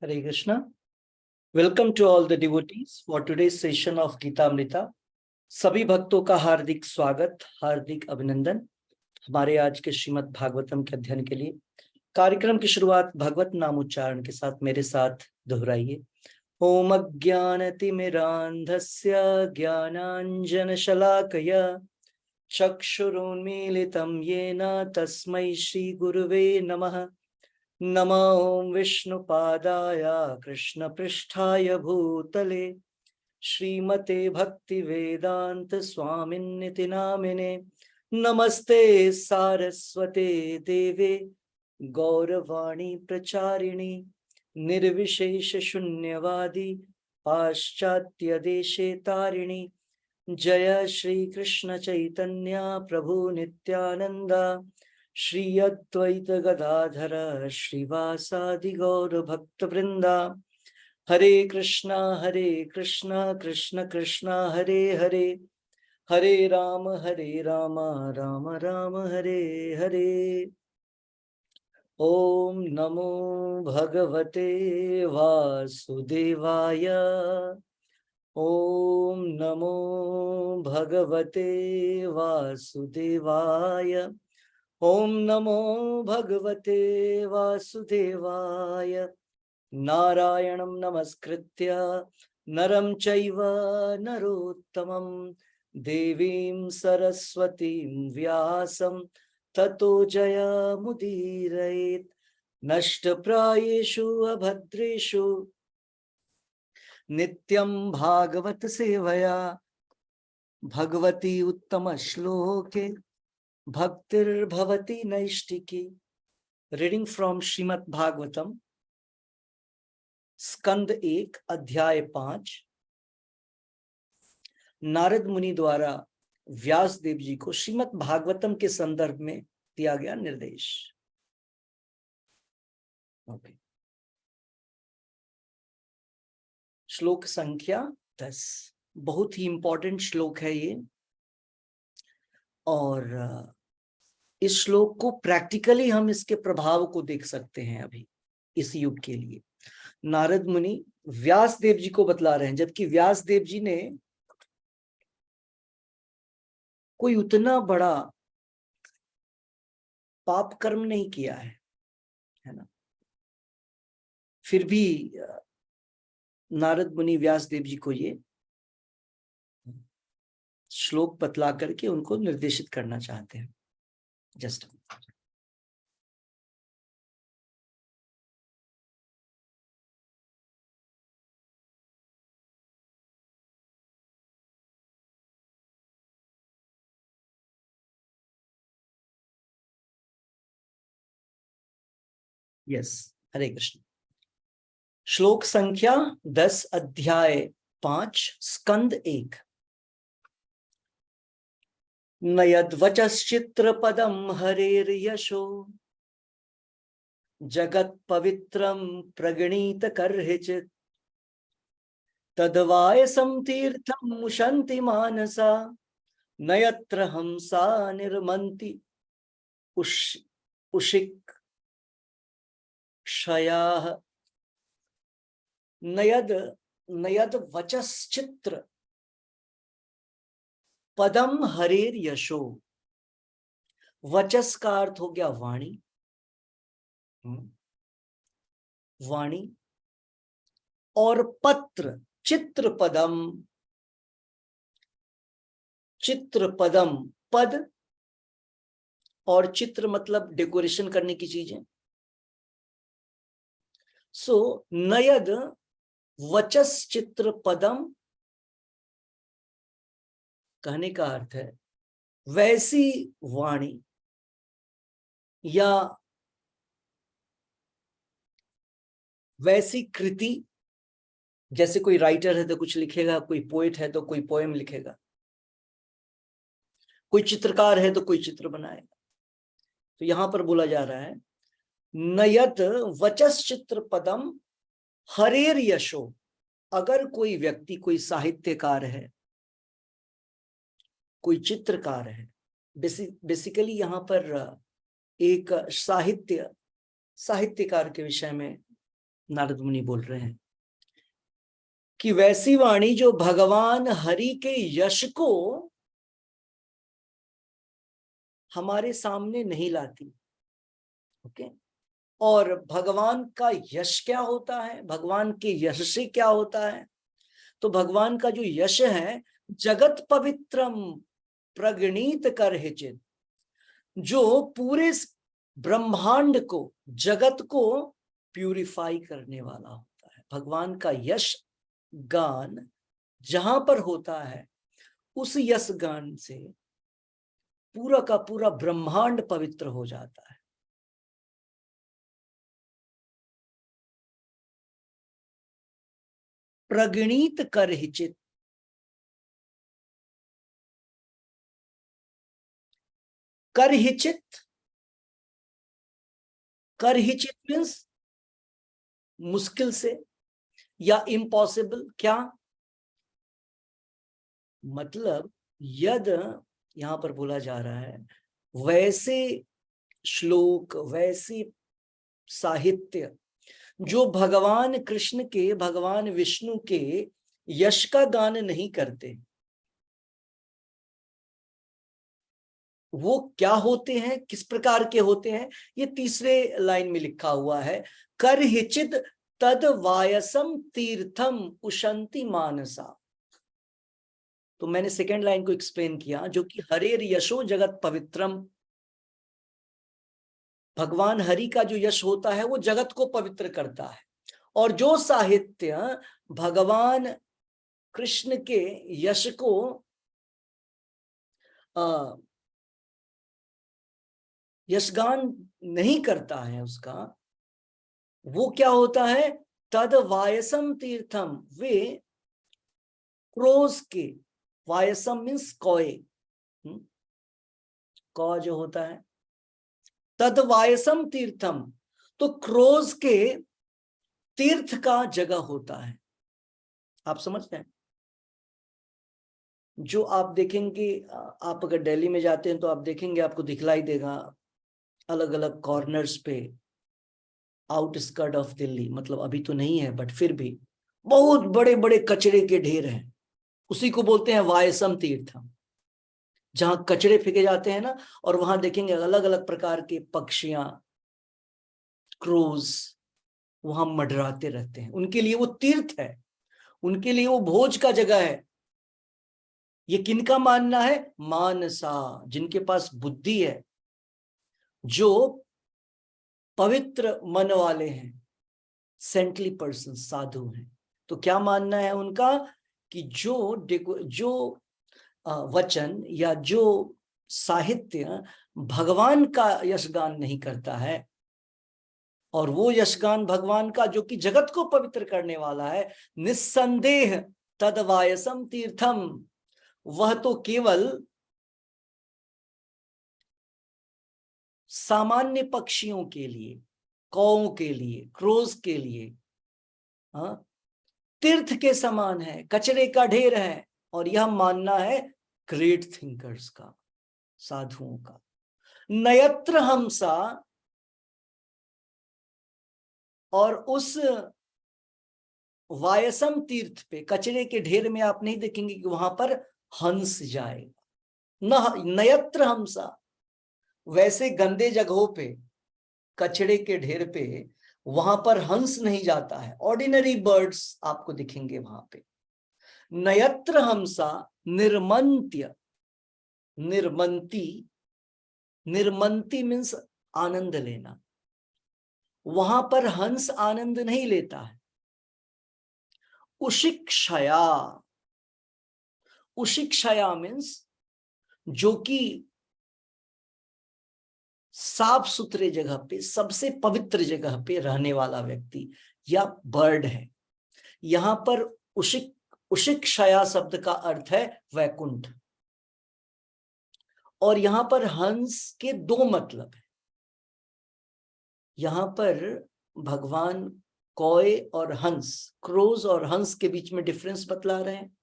Hare Krishna. Welcome to all the devotees for today's session of Gita Amrita. सभी भक्तों का हार्दिक स्वागत, हार्दिक अभिनंदन हमारे आज के श्रीमद् भागवतम के अध्ययन के लिए। कार्यक्रम की शुरुआत भगवत नाम उच्चारण के साथ मेरे साथ दोहराइए। ओम अज्ञानतिमिरान्धस्य ज्ञानाञ्जनशलाकया चक्षुरुन्मीलितं येन तस्मै श्रीगुरुवे नमः। नमो ओम विष्णुपादाय कृष्णपृष्ठाय भूतले श्रीमते भक्तिवेदांत स्वामिन्निति नामिने। नमस्ते सारस्वते देवे गौरवाणी प्रचारिणी निर्विशेष शून्यवादी पाश्चात्य देशे तारिणी। जय श्री कृष्ण चैतन्य प्रभु नित्यानंद श्री अद्वैत गदाधर श्रीवासादि गौर भक्त वृंदा। हरे कृष्णा कृष्ण कृष्णा हरे हरे, हरे राम राम राम हरे हरे। ओम नमो भगवते वासुदेवाय। ओम नमो भगवते वासुदेवाय। ओम नमो भगवते वासुदेवाय। नारायणं नमस्कृत्य नरं चैव नरोत्तमं देवीं सरस्वतीं व्यासं ततो जयमुदीरयेत्। नष्टप्रायेषु अभद्रेषु नित्यं भागवत सेवया भगवती उत्तम श्लोके भक्तिर्भवति नैष्टिकी। रीडिंग फ्रॉम श्रीमद् भागवतम स्कंद 1 अध्याय 5। नारद मुनि द्वारा व्यास देव जी को श्रीमद् भागवतम के संदर्भ में दिया गया निर्देश। श्लोक संख्या 10। बहुत ही इंपॉर्टेंट श्लोक है ये, और इस श्लोक को प्रैक्टिकली हम इसके प्रभाव को देख सकते हैं अभी इस युग के लिए। नारद मुनि व्यास देव जी को बतला रहे हैं, जबकि व्यास देव जी ने कोई उतना बड़ा पाप कर्म नहीं किया है ना। फिर भी नारद मुनि व्यास देव जी को ये श्लोक बतला करके उनको निर्देशित करना चाहते हैं। Just yes. हरे कृष्ण। श्लोक संख्या 10 अध्याय 5 स्कंद 1। न यद्वचश्चित्र पदम हरेर्यशो जगत पवित्रम प्रगणीत कर्हिचित् तद्वायसं तीर्थं मुशन्ति मानसा न यत्र हंसा निर्मन्ति उशिक क्षयाः। नयद वचश्चित्र पदम हरेर यशो। वचस का अर्थ हो गया वाणी, वाणी, और पत्र चित्र पदम। चित्र पदम पद और चित्र मतलब डेकोरेशन करने की चीजें। सो नयद वचस चित्र पदम कहने का अर्थ है वैसी वाणी या वैसी कृति। जैसे कोई राइटर है तो कुछ लिखेगा, कोई पोएट है तो कोई पोएम लिखेगा, कोई चित्रकार है तो कोई चित्र बनाएगा। तो यहां पर बोला जा रहा है नयत वचस चित्र पदम हरेर यशो। अगर कोई व्यक्ति, कोई साहित्यकार है, कोई चित्रकार है, बेसिकली यहां पर एक साहित्यकार के विषय में नारद मुनि बोल रहे हैं कि वैसी वाणी जो भगवान हरि के यश को हमारे सामने नहीं लाती। ओके, और भगवान का यश क्या होता है, भगवान के यश से क्या होता है? तो भगवान का जो यश है, जगत पवित्रम प्रगणित कर हिचित, जो पूरे ब्रह्मांड को, जगत को प्यूरिफाई करने वाला होता है। भगवान का यश गान जहां पर होता है, उस यश गान से पूरा का पूरा ब्रह्मांड पवित्र हो जाता है। प्रगणित कर हिचित, कर हिचित, कर हिचित मीन्स मुश्किल से या इम्पॉसिबल। क्या मतलब? यद यहां पर बोला जा रहा है, वैसे श्लोक, वैसे साहित्य जो भगवान कृष्ण के, भगवान विष्णु के यश का गान नहीं करते, वो क्या होते हैं, किस प्रकार के होते हैं? ये तीसरे लाइन में लिखा हुआ है, कर हिचित तद वायसम तीर्थम उशंति मानसा। तो मैंने सेकेंड लाइन को एक्सप्लेन किया, जो कि हरेर यशो जगत पवित्रम, भगवान हरि का जो यश होता है वो जगत को पवित्र करता है। और जो साहित्य भगवान कृष्ण के यश को यशगान नहीं करता है, उसका वो क्या होता है? तद वायसम तीर्थम, वे क्रोज के, वायसम मीन्स कौए, कौ जो होता है, तद वायसम तीर्थम, तो क्रोज के तीर्थ का जगह होता है। आप समझते हैं? जो आप देखेंगे, आप अगर दिल्ली में जाते हैं तो आप देखेंगे, आपको दिखलाई देगा अलग अलग कॉर्नर्स पे, आउटस्कर्ट ऑफ दिल्ली, मतलब अभी तो नहीं है बट फिर भी बहुत बड़े बड़े कचरे के ढेर हैं। उसी को बोलते हैं वायसम तीर्थम, जहां कचरे फेंके जाते हैं ना, और वहां देखेंगे अलग अलग प्रकार के पक्षियां, क्रोज वहां मंडराते रहते हैं। उनके लिए वो तीर्थ है, उनके लिए वो भोज का जगह है। ये किनका मानना है? मानसा, जिनके पास बुद्धि है, जो पवित्र मन वाले हैं, सेंटली पर्सन, साधु हैं। तो क्या मानना है उनका? कि जो वचन या जो साहित्य भगवान का यशगान नहीं करता है, और वो यशगान भगवान का जो कि जगत को पवित्र करने वाला है, निस्संदेह तद वायसम तीर्थम, वह तो केवल सामान्य पक्षियों के लिए, कौओं के लिए, क्रोज के लिए तीर्थ के समान है, कचरे का ढेर है। और यह मानना है ग्रेट थिंकर्स का, साधुओं का। नयत्र हमसा, और उस वायसम तीर्थ पे, कचरे के ढेर में आप नहीं देखेंगे कि वहां पर हंस जाएगा। न नयत्र हमसा, वैसे गंदे जगहों पे, कचरे के ढेर पे, वहां पर हंस नहीं जाता है, ऑर्डिनरी बर्ड्स आपको दिखेंगे वहां पे। नयत्र हमसा निर्मंत्य, निर्मंती, निर्मंती मीन्स आनंद लेना, वहां पर हंस आनंद नहीं लेता है। उशिक्षया, उशिक्षया मीन्स जो कि साफ सुथरे जगह पे, सबसे पवित्र जगह पे रहने वाला व्यक्ति या बर्ड है। यहां पर उशिक्षया शब्द का अर्थ है वैकुंठ, और यहां पर हंस के दो मतलब है। यहां पर भगवान कौए और हंस, क्रोज और हंस के बीच में डिफरेंस बतला रहे हैं,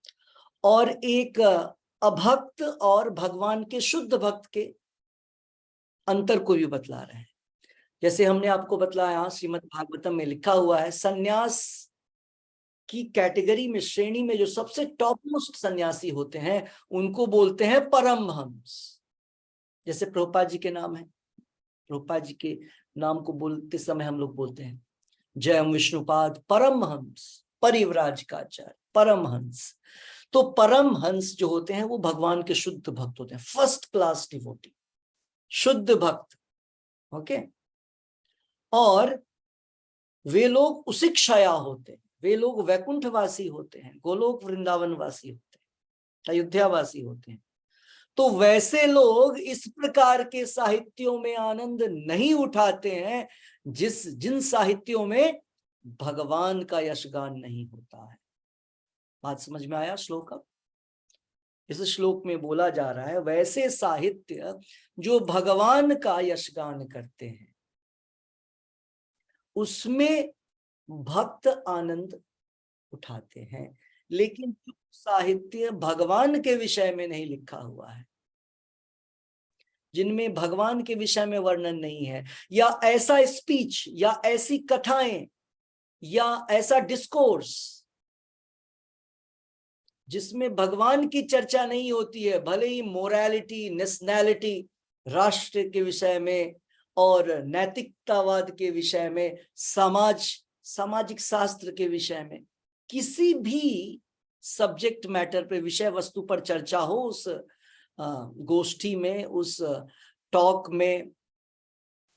और एक अभक्त और भगवान के शुद्ध भक्त के अंतर को भी बतला रहे हैं। जैसे हमने आपको बतलाया, श्रीमद् भागवतम में लिखा हुआ है, सन्यास की कैटेगरी में, श्रेणी में जो सबसे टॉप मोस्ट सन्यासी होते हैं उनको बोलते हैं परमहंस। जैसे प्रभुपाद जी के नाम है, प्रभुपाद जी के नाम को बोलते समय हम लोग बोलते हैं जयम विष्णुपाद परमहंस परिव्राजकाचार्य परमहंस। तो परमहंस जो होते हैं वो भगवान के शुद्ध भक्त होते हैं, फर्स्ट क्लास डिवोटी, शुद्ध भक्त। ओके, और वे लोग उसी क्षया होते हैं, वे लोग वैकुंठवासी होते हैं, गोलोक वृंदावन वासी होते हैं, अयोध्यावासी होते हैं। तो वैसे लोग इस प्रकार के साहित्यों में आनंद नहीं उठाते हैं जिन साहित्यों में भगवान का यशगान नहीं होता है। बात समझ में आया श्लोक? अब इस श्लोक में बोला जा रहा है वैसे साहित्य जो भगवान का यशगान करते हैं उसमें भक्त आनंद उठाते हैं, लेकिन जो साहित्य भगवान के विषय में नहीं लिखा हुआ है, जिनमें भगवान के विषय में वर्णन नहीं है, या ऐसा स्पीच या ऐसी कथाएं या ऐसा डिस्कोर्स जिसमें भगवान की चर्चा नहीं होती है, भले ही मोरालिटी, नेशनैलिटी, राष्ट्र के विषय में और नैतिकतावाद के विषय में, सामाजिक शास्त्र के विषय में, किसी भी सब्जेक्ट मैटर पे, विषय वस्तु पर चर्चा हो उस गोष्ठी में, उस टॉक में,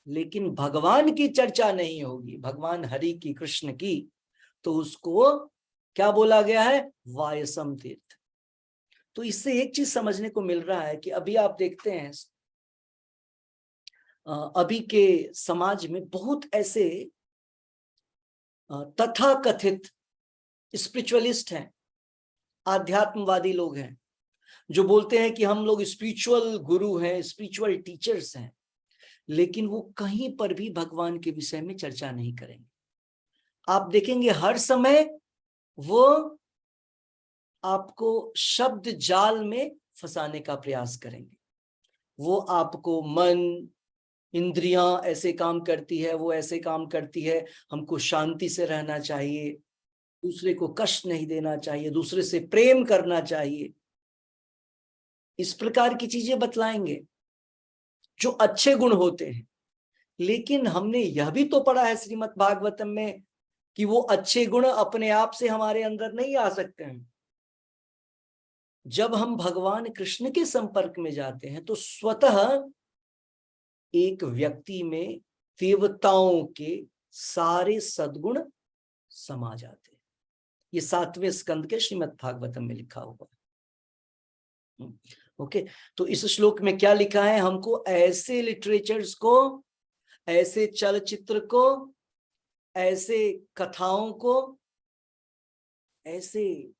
लेकिन भगवान की चर्चा नहीं होगी, भगवान हरि की, कृष्ण की, तो उसको क्या बोला गया है? वायसम तीर्थ। तो इससे एक चीज समझने को मिल रहा है कि अभी आप देखते हैं अभी के समाज में बहुत ऐसे तथाकथित स्पिरिचुअलिस्ट हैं, आध्यात्मवादी लोग हैं, जो बोलते हैं कि हम लोग स्पिरिचुअल गुरु हैं, स्पिरिचुअल टीचर्स हैं, लेकिन वो कहीं पर भी भगवान के विषय में चर्चा नहीं करेंगे। आप देखेंगे हर समय वो आपको शब्द जाल में फंसाने का प्रयास करेंगे। वो आपको मन, इंद्रियां ऐसे काम करती है, वो ऐसे काम करती है, हमको शांति से रहना चाहिए, दूसरे को कष्ट नहीं देना चाहिए, दूसरे से प्रेम करना चाहिए, इस प्रकार की चीजें बतलाएंगे जो अच्छे गुण होते हैं। लेकिन हमने यह भी तो पढ़ा है श्रीमद् भागवतम में कि वो अच्छे गुण अपने आप से हमारे अंदर नहीं आ सकते हैं। जब हम भगवान कृष्ण के संपर्क में जाते हैं तो स्वतः एक व्यक्ति में देवताओं के सारे सद्गुण समा जाते हैं। ये 7वें स्कंद के श्रीमद् भागवतम में लिखा हुआ है। ओके, तो इस श्लोक में क्या लिखा है? हमको ऐसे लिटरेचर्स को, ऐसे चलचित्र को, ऐसे कथाओं को, ऐसे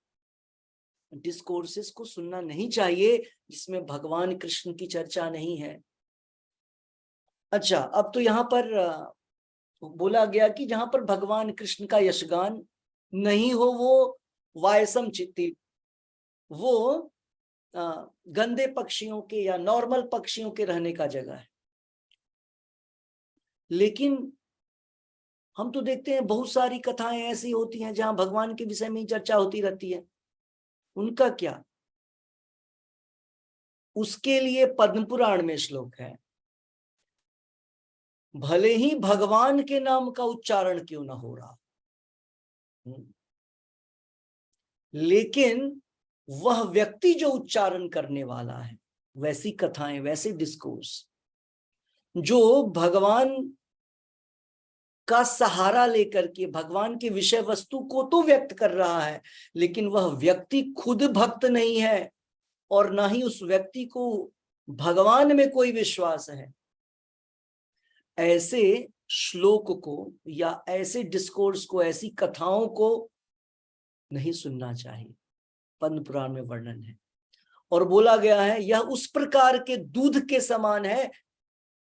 डिस्कोर्सेस को सुनना नहीं चाहिए जिसमें भगवान कृष्ण की चर्चा नहीं है। अच्छा, अब तो यहां पर बोला गया कि जहां पर भगवान कृष्ण का यशगान नहीं हो वो वायसम चित्ती, वो गंदे पक्षियों के या नॉर्मल पक्षियों के रहने का जगह है। लेकिन हम तो देखते हैं बहुत सारी कथाएं ऐसी होती हैं जहां भगवान के विषय में ही चर्चा होती रहती है, उनका क्या? उसके लिए पद्म पुराण में श्लोक है, भले ही भगवान के नाम का उच्चारण क्यों ना हो रहा, लेकिन वह व्यक्ति जो उच्चारण करने वाला है, वैसी कथाएं, वैसे डिस्कोर्स जो भगवान का सहारा लेकर के भगवान की विषय वस्तु को तो व्यक्त कर रहा है, लेकिन वह व्यक्ति खुद भक्त नहीं है और ना ही उस व्यक्ति को भगवान में कोई विश्वास है, ऐसे श्लोक को या ऐसे डिस्कोर्स को, ऐसी कथाओं को नहीं सुनना चाहिए। पद्म पुराण में वर्णन है और बोला गया है यह उस प्रकार के दूध के समान है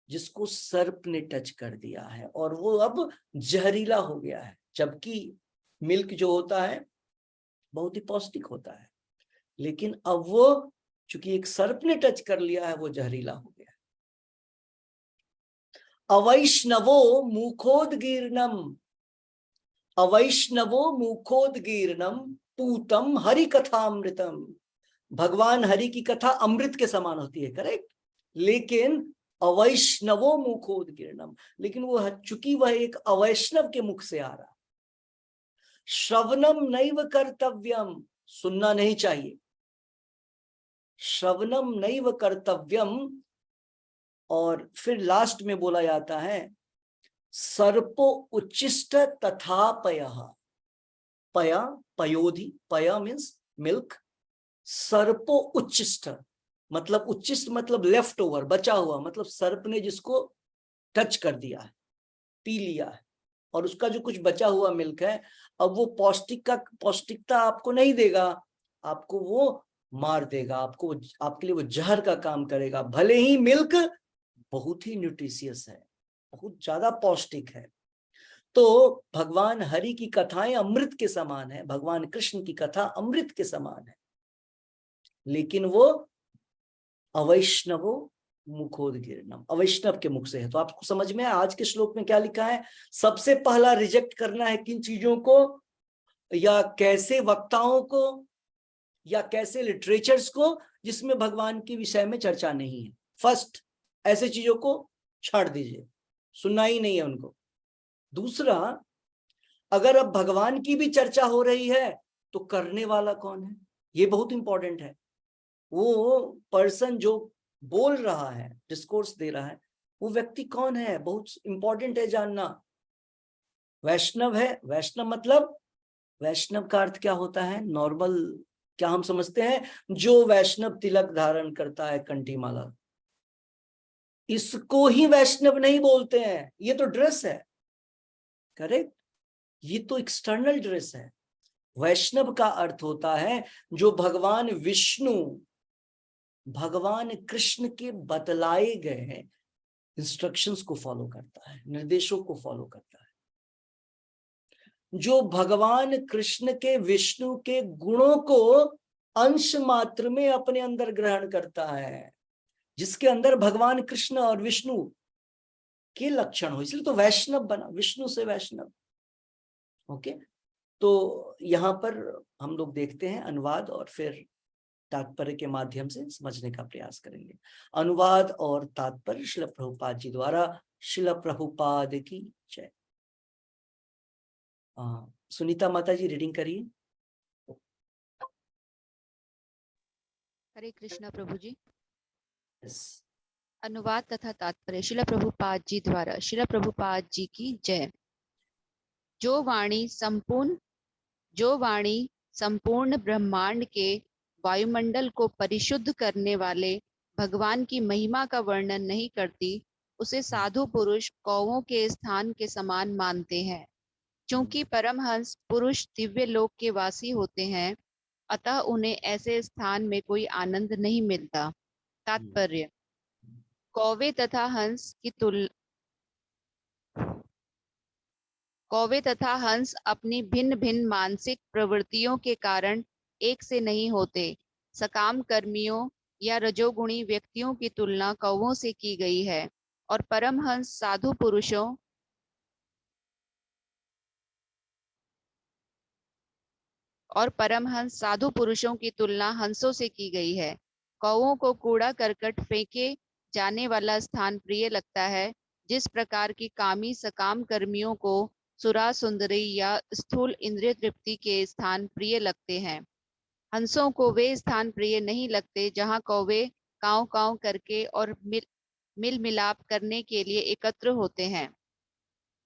जिसको सर्प ने टच कर दिया है और वो अब जहरीला हो गया है, जबकि मिल्क जो होता है बहुत ही पौष्टिक होता है, लेकिन अब वो चूंकि एक सर्प ने टच कर लिया है वो जहरीला हो गया है। अवैष्णवो मुखोदगीर्णम, अवैष्णवो मुखोदगीर्णम पूतम हरि कथामृतम। भगवान हरि की कथा अमृत के समान होती है, करेक्ट, लेकिन अवैष्णवो मुखोदगीर्णम, लेकिन वो चूंकि वह एक अवैष्णव के मुख से आ रहा। श्रवणम नैव कर्तव्यम, सुनना नहीं चाहिए, श्रवणम नैव कर्तव्यम। और फिर लास्ट में बोला जाता है सर्पो उच्चिष्ट तथा पयः, पया पयोधि, पया मीन्स मिल्क, सर्पो उच्चिष्ट मतलब उच्चिष्ट मतलब लेफ्ट ओवर, बचा हुआ, मतलब सर्प ने जिसको टच कर दिया है, पी लिया है, और उसका जो कुछ बचा हुआ मिल्क है, अब वो पौष्टिकता आपको नहीं देगा, आपको वो मार देगा, आपको, आपके लिए वो जहर का काम करेगा। भले ही मिल्क बहुत ही न्यूट्रिशियस है, बहुत ज्यादा पौष्टिक है। तो भगवान हरि की कथाएं अमृत के समान है, भगवान कृष्ण की कथा अमृत के समान है, लेकिन वो अवैष्णवो मुखोदगीर्णम, अवैष्णव के मुख से है। तो आपको समझ में आज के श्लोक में क्या लिखा है? सबसे पहला रिजेक्ट करना है किन चीजों को, या कैसे वक्ताओं को, या कैसे लिटरेचर्स को जिसमें भगवान के विषय में चर्चा नहीं है। फर्स्ट, ऐसे चीजों को छाड़ दीजिए, सुनना ही नहीं है उनको। दूसरा, अगर अब भगवान की भी चर्चा हो रही है तो करने वाला कौन है, ये बहुत इंपॉर्टेंट है। वो पर्सन जो बोल रहा है, डिस्कोर्स दे रहा है, वो व्यक्ति कौन है, बहुत इंपॉर्टेंट है जानना। वैष्णव है, वैष्णव मतलब, वैष्णव का अर्थ क्या होता है? नॉर्मल क्या हम समझते हैं? जो वैष्णव तिलक धारण करता है, कंठी माला, इसको ही वैष्णव नहीं बोलते हैं, ये तो ड्रेस है, करेक्ट, ये तो एक्सटर्नल ड्रेस है। वैष्णव का अर्थ होता है जो भगवान विष्णु, भगवान कृष्ण के बतलाए गए इंस्ट्रक्शंस को फॉलो करता है, निर्देशों को फॉलो करता है, जो भगवान कृष्ण के, विष्णु के गुणों को अंश मात्र में अपने अंदर ग्रहण करता है, जिसके अंदर भगवान कृष्ण और विष्णु के लक्षण हो, इसलिए तो वैष्णव बना, विष्णु से वैष्णव। ओके, तो यहाँ पर हम लोग देखते हैं अनुवाद और फिर तात्पर्य के माध्यम से समझने का प्रयास करेंगे। अनुवाद और तात्पर्य श्रील प्रभुपाद जी द्वारा। श्रील प्रभुपाद की जय। सुनीता माता जी रीडिंग करिए। हरे कृष्णा प्रभु जी। yes. अनुवाद तथा तात्पर्य श्रील प्रभुपाद जी द्वारा। श्रील प्रभुपाद जी की जय। जो वाणी संपूर्ण ब्रह्मांड के वायुमंडल को परिशुद्ध करने वाले भगवान की महिमा का वर्णन नहीं करती, उसे साधु पुरुष कौवों के स्थान के समान मानते हैं। चूंकि परमहंस पुरुष दिव्य लोक के वासी होते हैं, अतः उन्हें ऐसे स्थान में कोई आनंद नहीं मिलता। तात्पर्य, कौवे तथा हंस अपनी भिन्न भिन्न मानसिक प्रवृत्तियों के कारण एक से नहीं होते। सकाम कर्मियों या रजोगुणी व्यक्तियों की तुलना कौवों से की गई है, और परमहंस साधु पुरुषों की तुलना हंसों से की गई है। कौवों को कूड़ा करकट फेंके जाने वाला स्थान प्रिय लगता है, जिस प्रकार की कामी सकाम कर्मियों को सुरा सुंदरी या स्थूल इंद्रिय तृप्ति के स्थान प्रिय लगते हैं। हंसों को वे स्थान प्रिय नहीं लगते जहां कौवे काव काव करके और मिल मिलाप करने के लिए एकत्र होते हैं।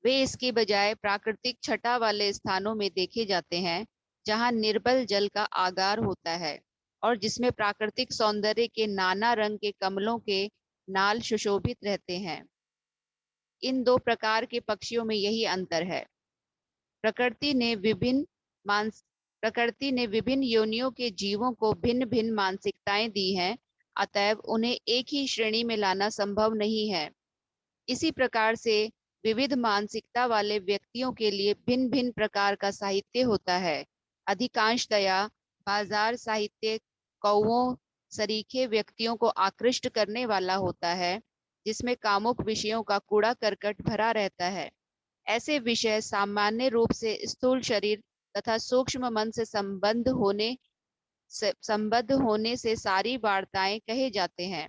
वे इसके बजाय प्राकृतिक छटा वाले स्थानों में देखे जाते हैं, जहां निर्बल जल का आगार होता है और जिसमें प्राकृतिक सौंदर्य के नाना रंग के कमलों के नाल सुशोभित रहते हैं। इन दो प्रकार के पक्षियों में यही अंतर है। प्रकृति ने विभिन्न योनियों के जीवों को भिन्न भिन्न मानसिकताएं दी हैं, अतएव उन्हें एक ही श्रेणी में लाना संभव नहीं है। इसी प्रकार से विविध मानसिकता वाले व्यक्तियों के लिए भिन्न भिन्न प्रकार का साहित्य होता है। अधिकांशतया बाजार साहित्य कौवों सरीखे व्यक्तियों को आकृष्ट करने वाला होता है, जिसमें कामुक विषयों का कूड़ा करकट भरा रहता है। ऐसे विषय सामान्य रूप से स्थूल शरीर तथा सूक्ष्म मन से संबद्ध होने से सारी वार्ताएं कहे जाते हैं।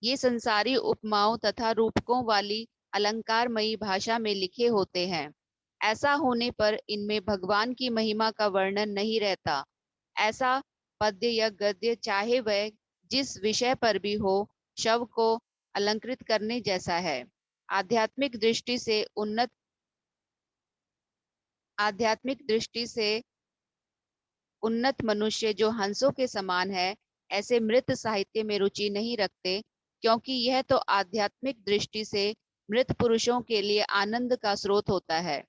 ये संसारी उपमाओं तथा रूपकों वाली अलंकारमयी भाषा में लिखे होते हैं। ऐसा होने पर इनमें भगवान की महिमा का वर्णन नहीं रहता। ऐसा पद्य या गद्य चाहे वह जिस विषय पर भी हो, शव को अलंकृत करने जैसा है। आध्यात्मिक दृष्टि से उन्नत मनुष्य जो हंसों के समान है, ऐसे मृत साहित्य में रुचि नहीं रखते, क्योंकि यह तो आध्यात्मिक दृष्टि से मृत पुरुषों के लिए आनंद का स्रोत होता है।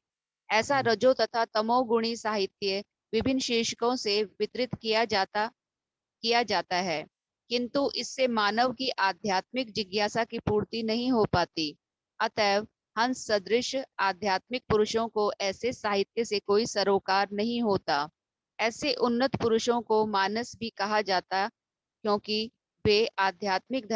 ऐसा रजो तथा तमोगुणी साहित्य विभिन्न शीर्षकों से वितरित किया जाता है, किंतु इससे मानव की आध्यात्मिक जिज्ञासा की पूर्ति नहीं हो पाती। अतएव हंस सदृश आध्यात्मिक पुरुषों को ऐसे साहित्य से कोई सरोकार नहीं होता। ऐसे उन्नत पुरुषों को मानस भी कहा जाता, क्योंकि वे आध्यात्मिक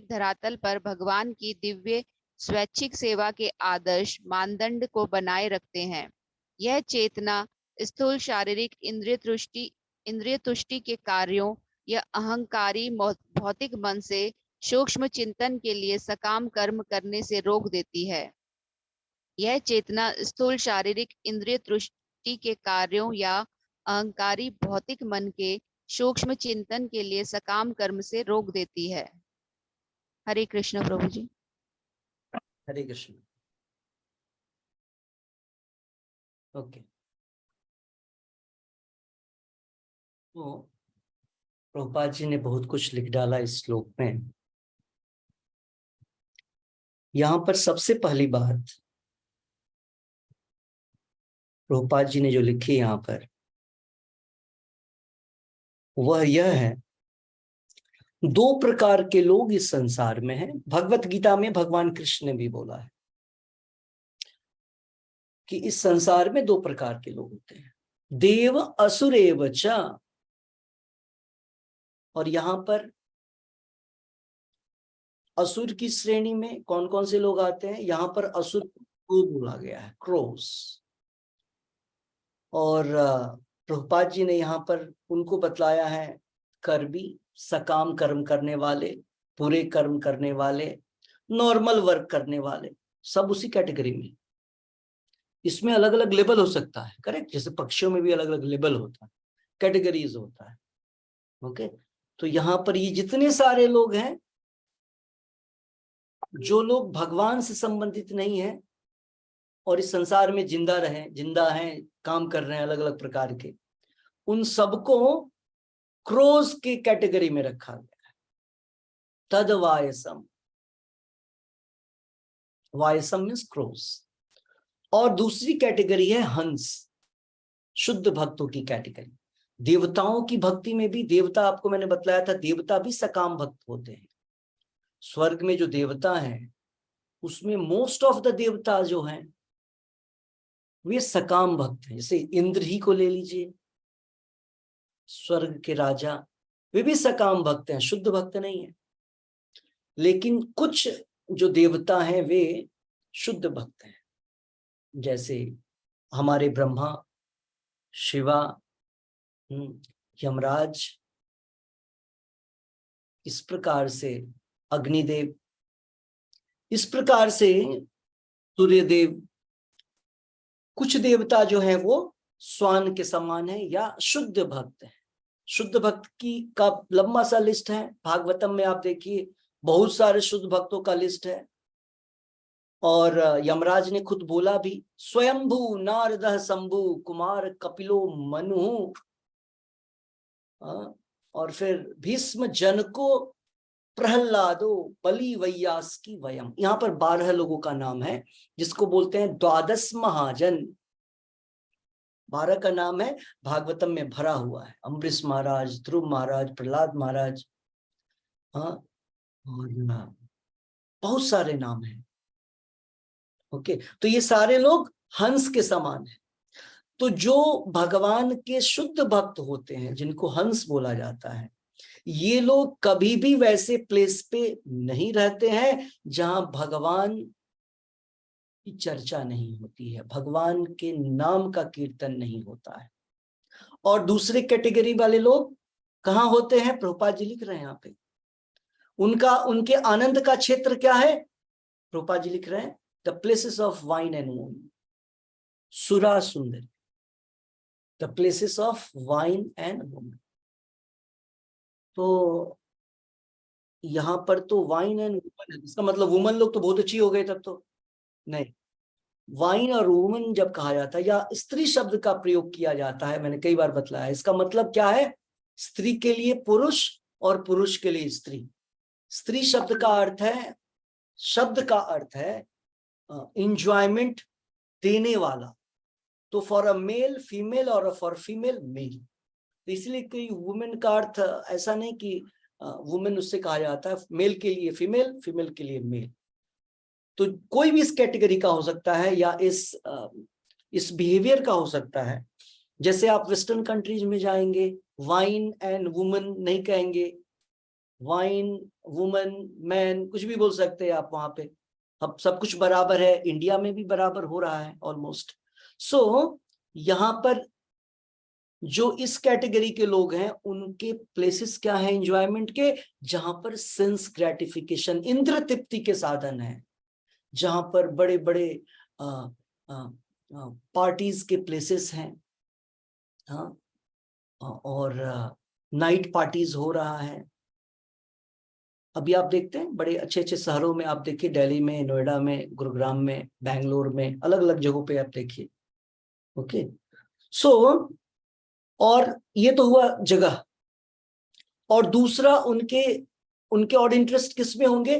धरातल पर भगवान की दिव्य स्वैच्छिक सेवा के आदर्श मानदंड को बनाए रखते हैं। यह चेतना स्थूल शारीरिक इंद्रिय तुष्टि के कार्यों या अहंकारी भौतिक मन से सूक्ष्म चिंतन के लिए सकाम कर्म करने से रोक देती है। यह चेतना स्थूल शारीरिक इंद्रिय तुष्टि के कार्यों या अहंकारी भौतिक मन के सूक्ष्म चिंतन के लिए सकाम कर्म से रोक देती है। हरे कृष्ण प्रभु जी। हरे कृष्ण। ओके, तो प्रभुपाद जी ने बहुत कुछ लिख डाला इस श्लोक में। यहां पर सबसे पहली बात प्रभुपाद जी ने जो लिखी यहां पर, वह यह है, दो प्रकार के लोग इस संसार में हैं। भगवत गीता में भगवान कृष्ण ने भी बोला है कि इस संसार में दो प्रकार के लोग होते हैं, देव असुरेव च। और यहां पर असुर की श्रेणी में कौन कौन से लोग आते हैं? यहां पर असुर को बोला गया है, क्रोस। और प्रभुपाद जी ने यहाँ पर उनको बतलाया है, कर्मी, सकाम कर्म करने वाले, पूरे कर्म करने वाले, नॉर्मल वर्क करने वाले, सब उसी कैटेगरी में। इसमें अलग अलग लेवल हो सकता है, करेक्ट? जैसे पक्षियों में भी अलग अलग लेवल होता है, कैटेगरीज होता है। ओके, तो यहाँ पर ये जितने सारे लोग हैं, जो लोग भगवान से संबंधित नहीं है और इस संसार में जिंदा हैं, काम कर रहे हैं अलग अलग प्रकार के, उन सबको क्रोस के कैटेगरी में रखा गया है। तद वायसम, वायसम मीन्स क्रोस। और दूसरी कैटेगरी है हंस, शुद्ध भक्तों की कैटेगरी। देवताओं की भक्ति में भी, देवता आपको मैंने बतलाया था, देवता भी सकाम भक्त होते हैं। स्वर्ग में जो देवता हैं उसमें मोस्ट ऑफ द देवता जो हैं वे सकाम भक्त हैं। जैसे इंद्र ही को ले लीजिए, स्वर्ग के राजा, वे भी सकाम भक्त हैं, शुद्ध भक्त नहीं है। लेकिन कुछ जो देवता हैं वे शुद्ध भक्त हैं, जैसे हमारे ब्रह्मा, शिवा, यमराज, इस प्रकार से अग्निदेव, इस प्रकार से सूर्यदेव। कुछ देवता जो हैं वो स्वान के समान है या शुद्ध भक्त है। शुद्ध भक्त की का लंबा सा लिस्ट है, भागवतम में आप देखिए बहुत सारे शुद्ध भक्तों का लिस्ट है। और यमराज ने खुद बोला भी, स्वयंभू नारद शंभु कुमार कपिलो मनु। और फिर भीष्म जनको प्रहलादो बलि वैयास्की वयम। यहाँ पर 12 लोगों का नाम है जिसको बोलते हैं द्वादश महाजन। 12 का नाम है, भागवतम में भरा हुआ है। अम्बरीश महाराज, ध्रुव महाराज, प्रहलाद महाराज, और बहुत सारे नाम हैं। ओके, तो ये सारे लोग हंस के समान हैं। तो जो भगवान के शुद्ध भक्त होते हैं, जिनको हंस बोला जाता है, ये लोग कभी भी वैसे प्लेस पे नहीं रहते हैं जहां भगवान की चर्चा नहीं होती है, भगवान के नाम का कीर्तन नहीं होता है। और दूसरे कैटेगरी वाले लोग कहाँ होते हैं? प्रभुपाद जी लिख रहे हैं यहाँ पे, उनके आनंद का क्षेत्र क्या है? प्रभुपाद जी लिख रहे हैं, the places of wine and moon, सुरा सुंदर, the places of wine and woman. तो यहां पर तो वाइन एंड वुमन है, इसका मतलब वुमन लोग तो बहुत अच्छी हो गए तब तो नहीं। वाइन और वुमन जब कहा जाता है या स्त्री शब्द का प्रयोग किया जाता है, मैंने कई बार बतलाया, इसका मतलब क्या है? स्त्री के लिए पुरुष और पुरुष के लिए स्त्री। स्त्री शब्द का अर्थ है, शब्द का अर्थ है इंजॉयमेंट देने वाला। तो फॉर अ मेल फीमेल और फॉर फीमेल मेल, इसलिए कोई वुमेन का अर्थ ऐसा नहीं कि वुमेन उससे कहा जाता है, मेल के लिए फीमेल, फीमेल के लिए मेल। तो कोई भी इस कैटेगरी का हो सकता है या इस बिहेवियर का हो सकता है। जैसे आप वेस्टर्न कंट्रीज में जाएंगे, वाइन एंड वुमन नहीं कहेंगे, वाइन वुमन मैन कुछ भी बोल सकते हैं आप वहां पे। अब सब कुछ बराबर है, इंडिया में भी बराबर हो रहा है ऑलमोस्ट। सो यहाँ पर जो इस कैटेगरी के लोग हैं उनके प्लेसेस क्या है एंजॉयमेंट के? जहां पर सेंस ग्रेटिफिकेशन, इंद्र तृप्ति के साधन है, जहां पर बड़े बड़े पार्टीज के प्लेसेस हैं, हाँ, और नाइट पार्टीज हो रहा है। अभी आप देखते हैं बड़े अच्छे अच्छे शहरों में, आप देखिए दिल्ली में, नोएडा में, गुरुग्राम में, बैंगलोर में, अलग अलग जगहों पे आप देखिए। ओके, सो और ये तो हुआ जगह। और दूसरा उनके उनके और इंटरेस्ट किस में होंगे?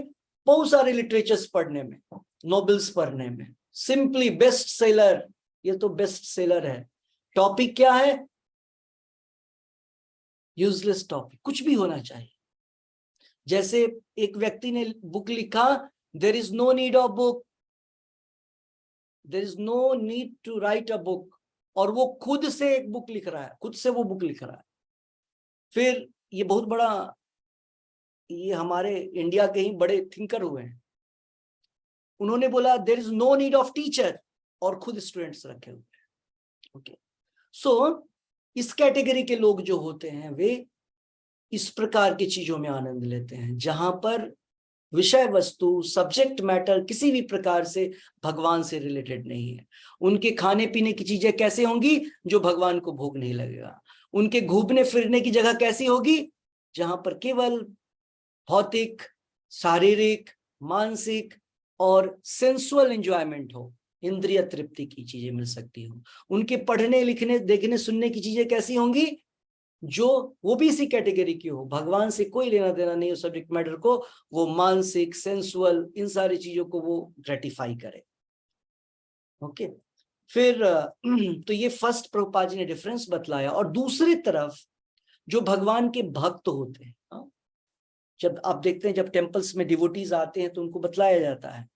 बहुत सारे लिटरेचर्स पढ़ने में, नॉवेल्स पढ़ने में, सिंपली बेस्ट सेलर, ये तो बेस्ट सेलर है। टॉपिक क्या है? यूजलेस टॉपिक, कुछ भी होना चाहिए। जैसे एक व्यक्ति ने बुक लिखा, there is no need of book, there is no need to write a book, और वो खुद से एक बुक लिख रहा है, खुद से वो बुक लिख रहा है। फिर ये बहुत बड़ा, ये हमारे इंडिया के ही बड़े थिंकर हुए हैं, उन्होंने बोला there is no need of teacher, और खुद स्टूडेंट्स रखे हुए हैं। ओके, सो इस कैटेगरी के लोग जो होते हैं वे इस प्रकार की चीजों में आनंद लेते हैं जहां पर विषय वस्तु, सब्जेक्ट मैटर किसी भी प्रकार से भगवान से रिलेटेड नहीं है। उनके खाने पीने की चीजें कैसे होंगी? जो भगवान को भोग नहीं लगेगा। उनके घूमने फिरने की जगह कैसी होगी? जहां पर केवल भौतिक, शारीरिक, मानसिक और सेंसुअल एंजॉयमेंट हो, इंद्रिय तृप्ति की चीजें मिल सकती हो। उनके पढ़ने लिखने देखने सुनने की चीजें कैसी होंगी? जो वो भी इसी कैटेगरी की हो, भगवान से कोई लेना देना नहीं हो सब्जेक्ट मैटर को, वो मानसिक, सेंसुअल, इन सारी चीजों को वो ग्रेटिफाई करे। ओके, फिर तो ये फर्स्ट प्रभुपाद जी ने डिफरेंस बतलाया। और दूसरी तरफ जो भगवान के भक्त होते हैं, जब आप देखते हैं जब टेम्पल्स में डिवोटीज आते हैं तो उनको बतलाया जाता है,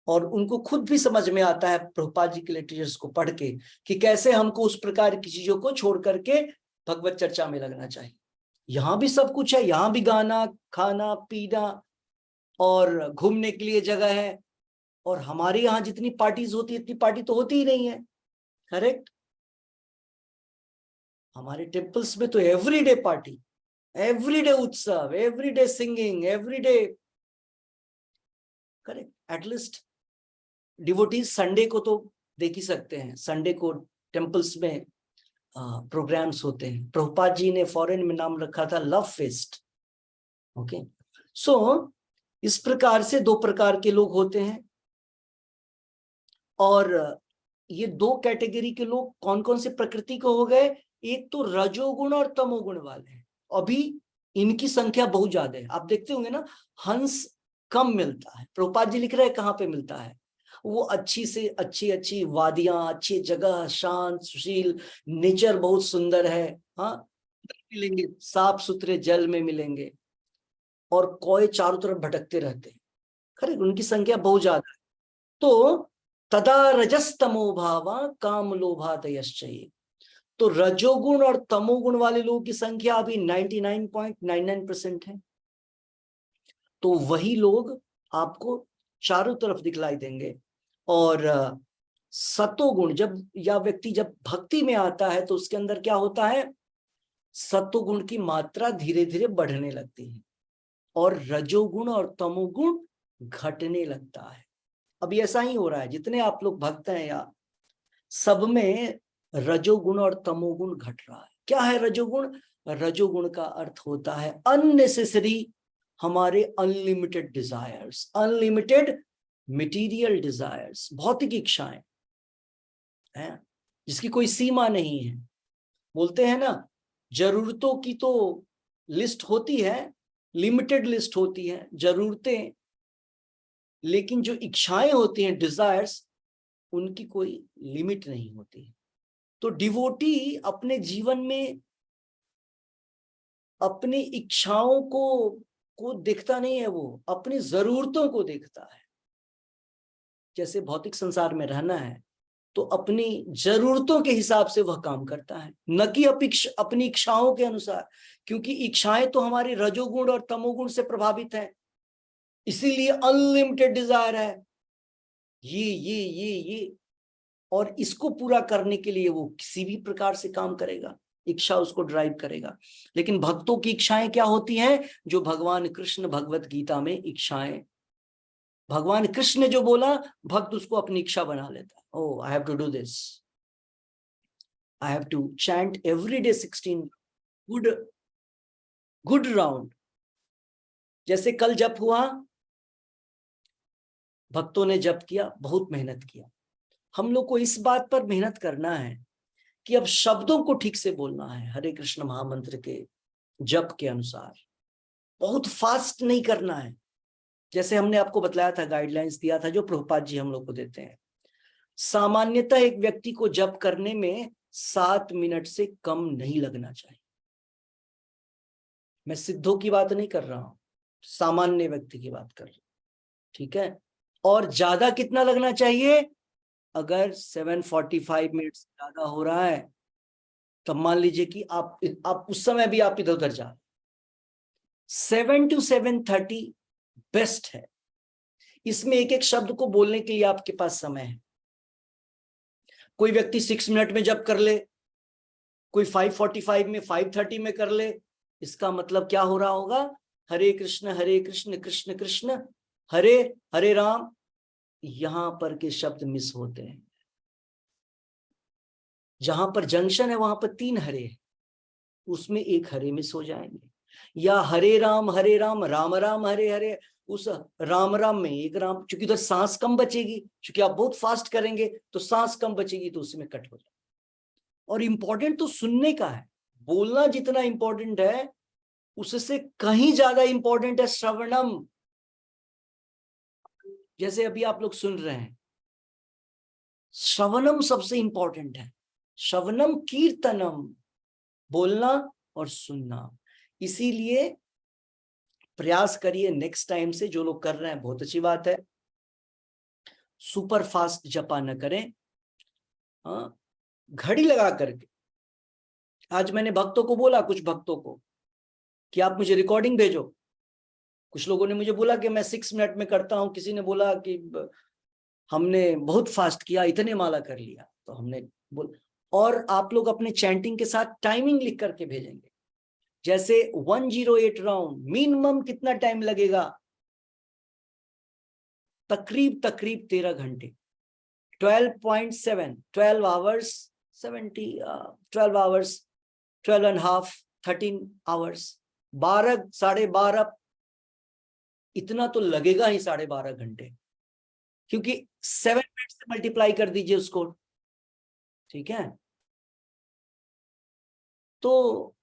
और उनको खुद भी समझ में आता है प्रभुपाद जी के लिटरेचर्स को पढ़ के कि कैसे हमको उस प्रकार की चीजों को छोड़ करके भगवत चर्चा में लगना चाहिए। यहाँ भी सब कुछ है, यहाँ भी गाना, खाना, पीना और घूमने के लिए जगह है, और हमारे यहाँ जितनी पार्टीज होती है इतनी पार्टी तो होती ही नहीं है। करेक्ट? हमारे टेम्पल्स में तो एवरीडे पार्टी, एवरीडे उत्सव, everyday singing, everyday. Correct? At least devotees Sunday को तो देख ही सकते हैं, संडे को टेम्पल्स में प्रोग्राम्स होते हैं। प्रभुपाद जी ने फॉरेन में नाम रखा था लव फेस्ट। ओके, सो इस प्रकार से दो प्रकार के लोग होते हैं। और ये दो कैटेगरी के लोग कौन कौन से प्रकृति को हो गए? एक तो रजोगुण और तमोगुण वाले हैं। अभी इनकी संख्या बहुत ज्यादा है, आप देखते होंगे ना, हंस कम मिलता है। प्रभुपाद जी लिख रहे हैं कहाँ पे मिलता है? वो अच्छी से अच्छी अच्छी वादियां, अच्छी जगह, शांत सुशील नेचर बहुत सुंदर है, हाँ, मिलेंगे, साफ सुथरे जल में मिलेंगे, और कौए चारों तरफ भटकते रहते हैं। खैर उनकी संख्या बहुत ज्यादा है। तो तदा रजस्तमो भावा काम लोभादयश्चये, तो रजोगुण और तमोगुण वाले लोगों की संख्या अभी 99.99% है। तो वही लोग आपको चारों तरफ दिखलाई देंगे। और सतोगुण जब या व्यक्ति जब भक्ति में आता है तो उसके अंदर क्या होता है, सतोगुण की मात्रा धीरे धीरे बढ़ने लगती है और रजोगुण और तमोगुण घटने लगता है। अभी ऐसा ही हो रहा है, जितने आप लोग भक्त हैं या सब में रजोगुण और तमोगुण घट रहा है। क्या है रजोगुण? रजोगुण का अर्थ होता है अननेसेसरी हमारे unlimited desires, unlimited material desires, भौतिक इच्छाएं हैं जिसकी कोई सीमा नहीं है। बोलते हैं ना, जरूरतों की तो लिस्ट होती है, लिमिटेड लिस्ट होती है जरूरतें, लेकिन जो इच्छाएं होती हैं, डिजायर्स, उनकी कोई लिमिट नहीं होती। तो डिवोटी अपने जीवन में अपनी इच्छाओं को देखता नहीं है, वो अपनी जरूरतों को देखता है। जैसे भौतिक संसार में रहना है तो अपनी जरूरतों के हिसाब से वह काम करता है, न कि अपनी इच्छाओं के अनुसार, क्योंकि इच्छाएं तो हमारे रजोगुण और तमोगुण से प्रभावित हैं। इसीलिए अनलिमिटेड डिजायर है, ये और इसको पूरा करने के लिए वो किसी भी प्रकार से काम करेगा, इच्छा उसको ड्राइव करेगा। लेकिन भक्तों की इच्छाएं क्या होती हैं? जो भगवान कृष्ण भगवत गीता में इच्छाएं, भगवान कृष्ण ने जो बोला, भक्त उसको अपनी इच्छा बना लेता है। Oh, I have to do this. I have to chant every day 16 good round. जैसे कल जप हुआ, भक्तों ने जप किया, बहुत मेहनत किया। हम लोग को इस बात पर मेहनत करना है कि अब शब्दों को ठीक से बोलना है, हरे कृष्ण महामंत्र के जप के अनुसार। बहुत फास्ट नहीं करना है, जैसे हमने आपको बतलाया था, गाइडलाइंस दिया था जो प्रभुपाद जी हम लोग को देते हैं। सामान्यतः एक व्यक्ति को जप करने में 7 मिनट से कम नहीं लगना चाहिए। मैं सिद्धों की बात नहीं कर रहा हूं, सामान्य व्यक्ति की बात कर रहा हूं, ठीक है। और ज्यादा कितना लगना चाहिए? अगर 7:45 मिनट से ज्यादा हो रहा है तब मान लीजिए कि आप उस समय भी आप इधर उधर जा, 7 to 7:30 बेस्ट है। इसमें एक एक शब्द को बोलने के लिए आपके पास समय है। कोई व्यक्ति 6 मिनट में जप कर ले, कोई 5:45 में, 5:30 में कर ले, इसका मतलब क्या हो रहा होगा? हरे कृष्ण कृष्ण कृष्ण हरे हरे राम, यहां पर के शब्द मिस होते हैं। जहां पर जंक्शन है वहां पर 3 हरे है, उसमें एक हरे मिस हो जाएंगे। या हरे राम राम राम हरे हरे, उस राम राम में एक राम, क्योंकि उधर सांस कम बचेगी, क्योंकि आप बहुत फास्ट करेंगे तो सांस कम बचेगी, तो उसमें कट हो जाएगा। और इंपॉर्टेंट तो सुनने का है, बोलना जितना इंपॉर्टेंट है उससे कहीं ज्यादा इंपॉर्टेंट है श्रवणम। जैसे अभी आप लोग सुन रहे हैं, श्रवणम सबसे इंपॉर्टेंट है। श्रवणम कीर्तनम, बोलना और सुनना। इसीलिए प्रयास करिए नेक्स्ट टाइम से, जो लोग कर रहे हैं बहुत अच्छी बात है, सुपर फास्ट जपा न करें, घड़ी लगा करके। आज मैंने भक्तों को बोला, कुछ भक्तों को, कि आप मुझे रिकॉर्डिंग भेजो। कुछ लोगों ने मुझे बोला कि मैं 6 मिनट में करता हूं, किसी ने बोला कि हमने बहुत फास्ट किया, इतने माला कर लिया, तो हमने बोल। और आप लोग अपने चैंटिंग के साथ टाइमिंग लिख करके भेजेंगे, जैसे 108 राउंड मिनिमम कितना टाइम लगेगा? तकरीब 13 घंटे, 12.7, 12 hours 70, 12 hours, 12 and half, 13 hours, 12 साढ़े 12, इतना तो लगेगा ही, 12.5 घंटे, क्योंकि 7 मिनट से मल्टीप्लाई कर दीजिए उसको, ठीक है। तो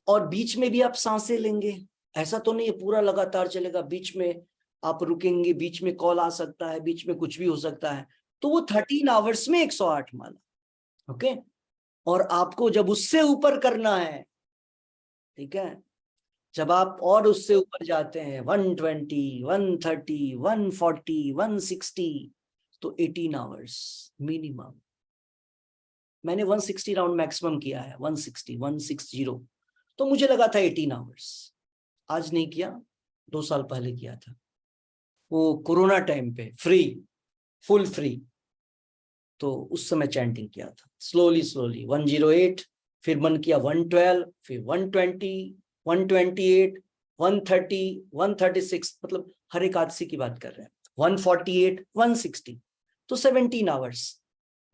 और बीच में भी आप सांसें लेंगे, ऐसा तो नहीं है पूरा लगातार चलेगा, बीच में आप रुकेंगे, बीच में कॉल आ सकता है, बीच में कुछ भी हो सकता है। तो वो 13 आवर्स में 108 माला, ओके। और आपको जब उससे ऊपर करना है, ठीक है, जब आप और उससे ऊपर जाते हैं 120, 130, 140, 160, तो 18 आवर्स मिनिमम। मैंने 160 राउंड मैक्सिमम किया है, 160 तो मुझे लगा था 18 आवर्स। आज नहीं किया, 2 साल पहले किया था, वो कोरोना टाइम पे फ्री, फुल फ्री, तो उस समय चैंटिंग किया था स्लोली 108, फिर मन किया 112, फिर 120, 128, 130, 136, मतलब हर एकादशी की बात कर रहे हैं, 148, 160, तो 17 आवर्स।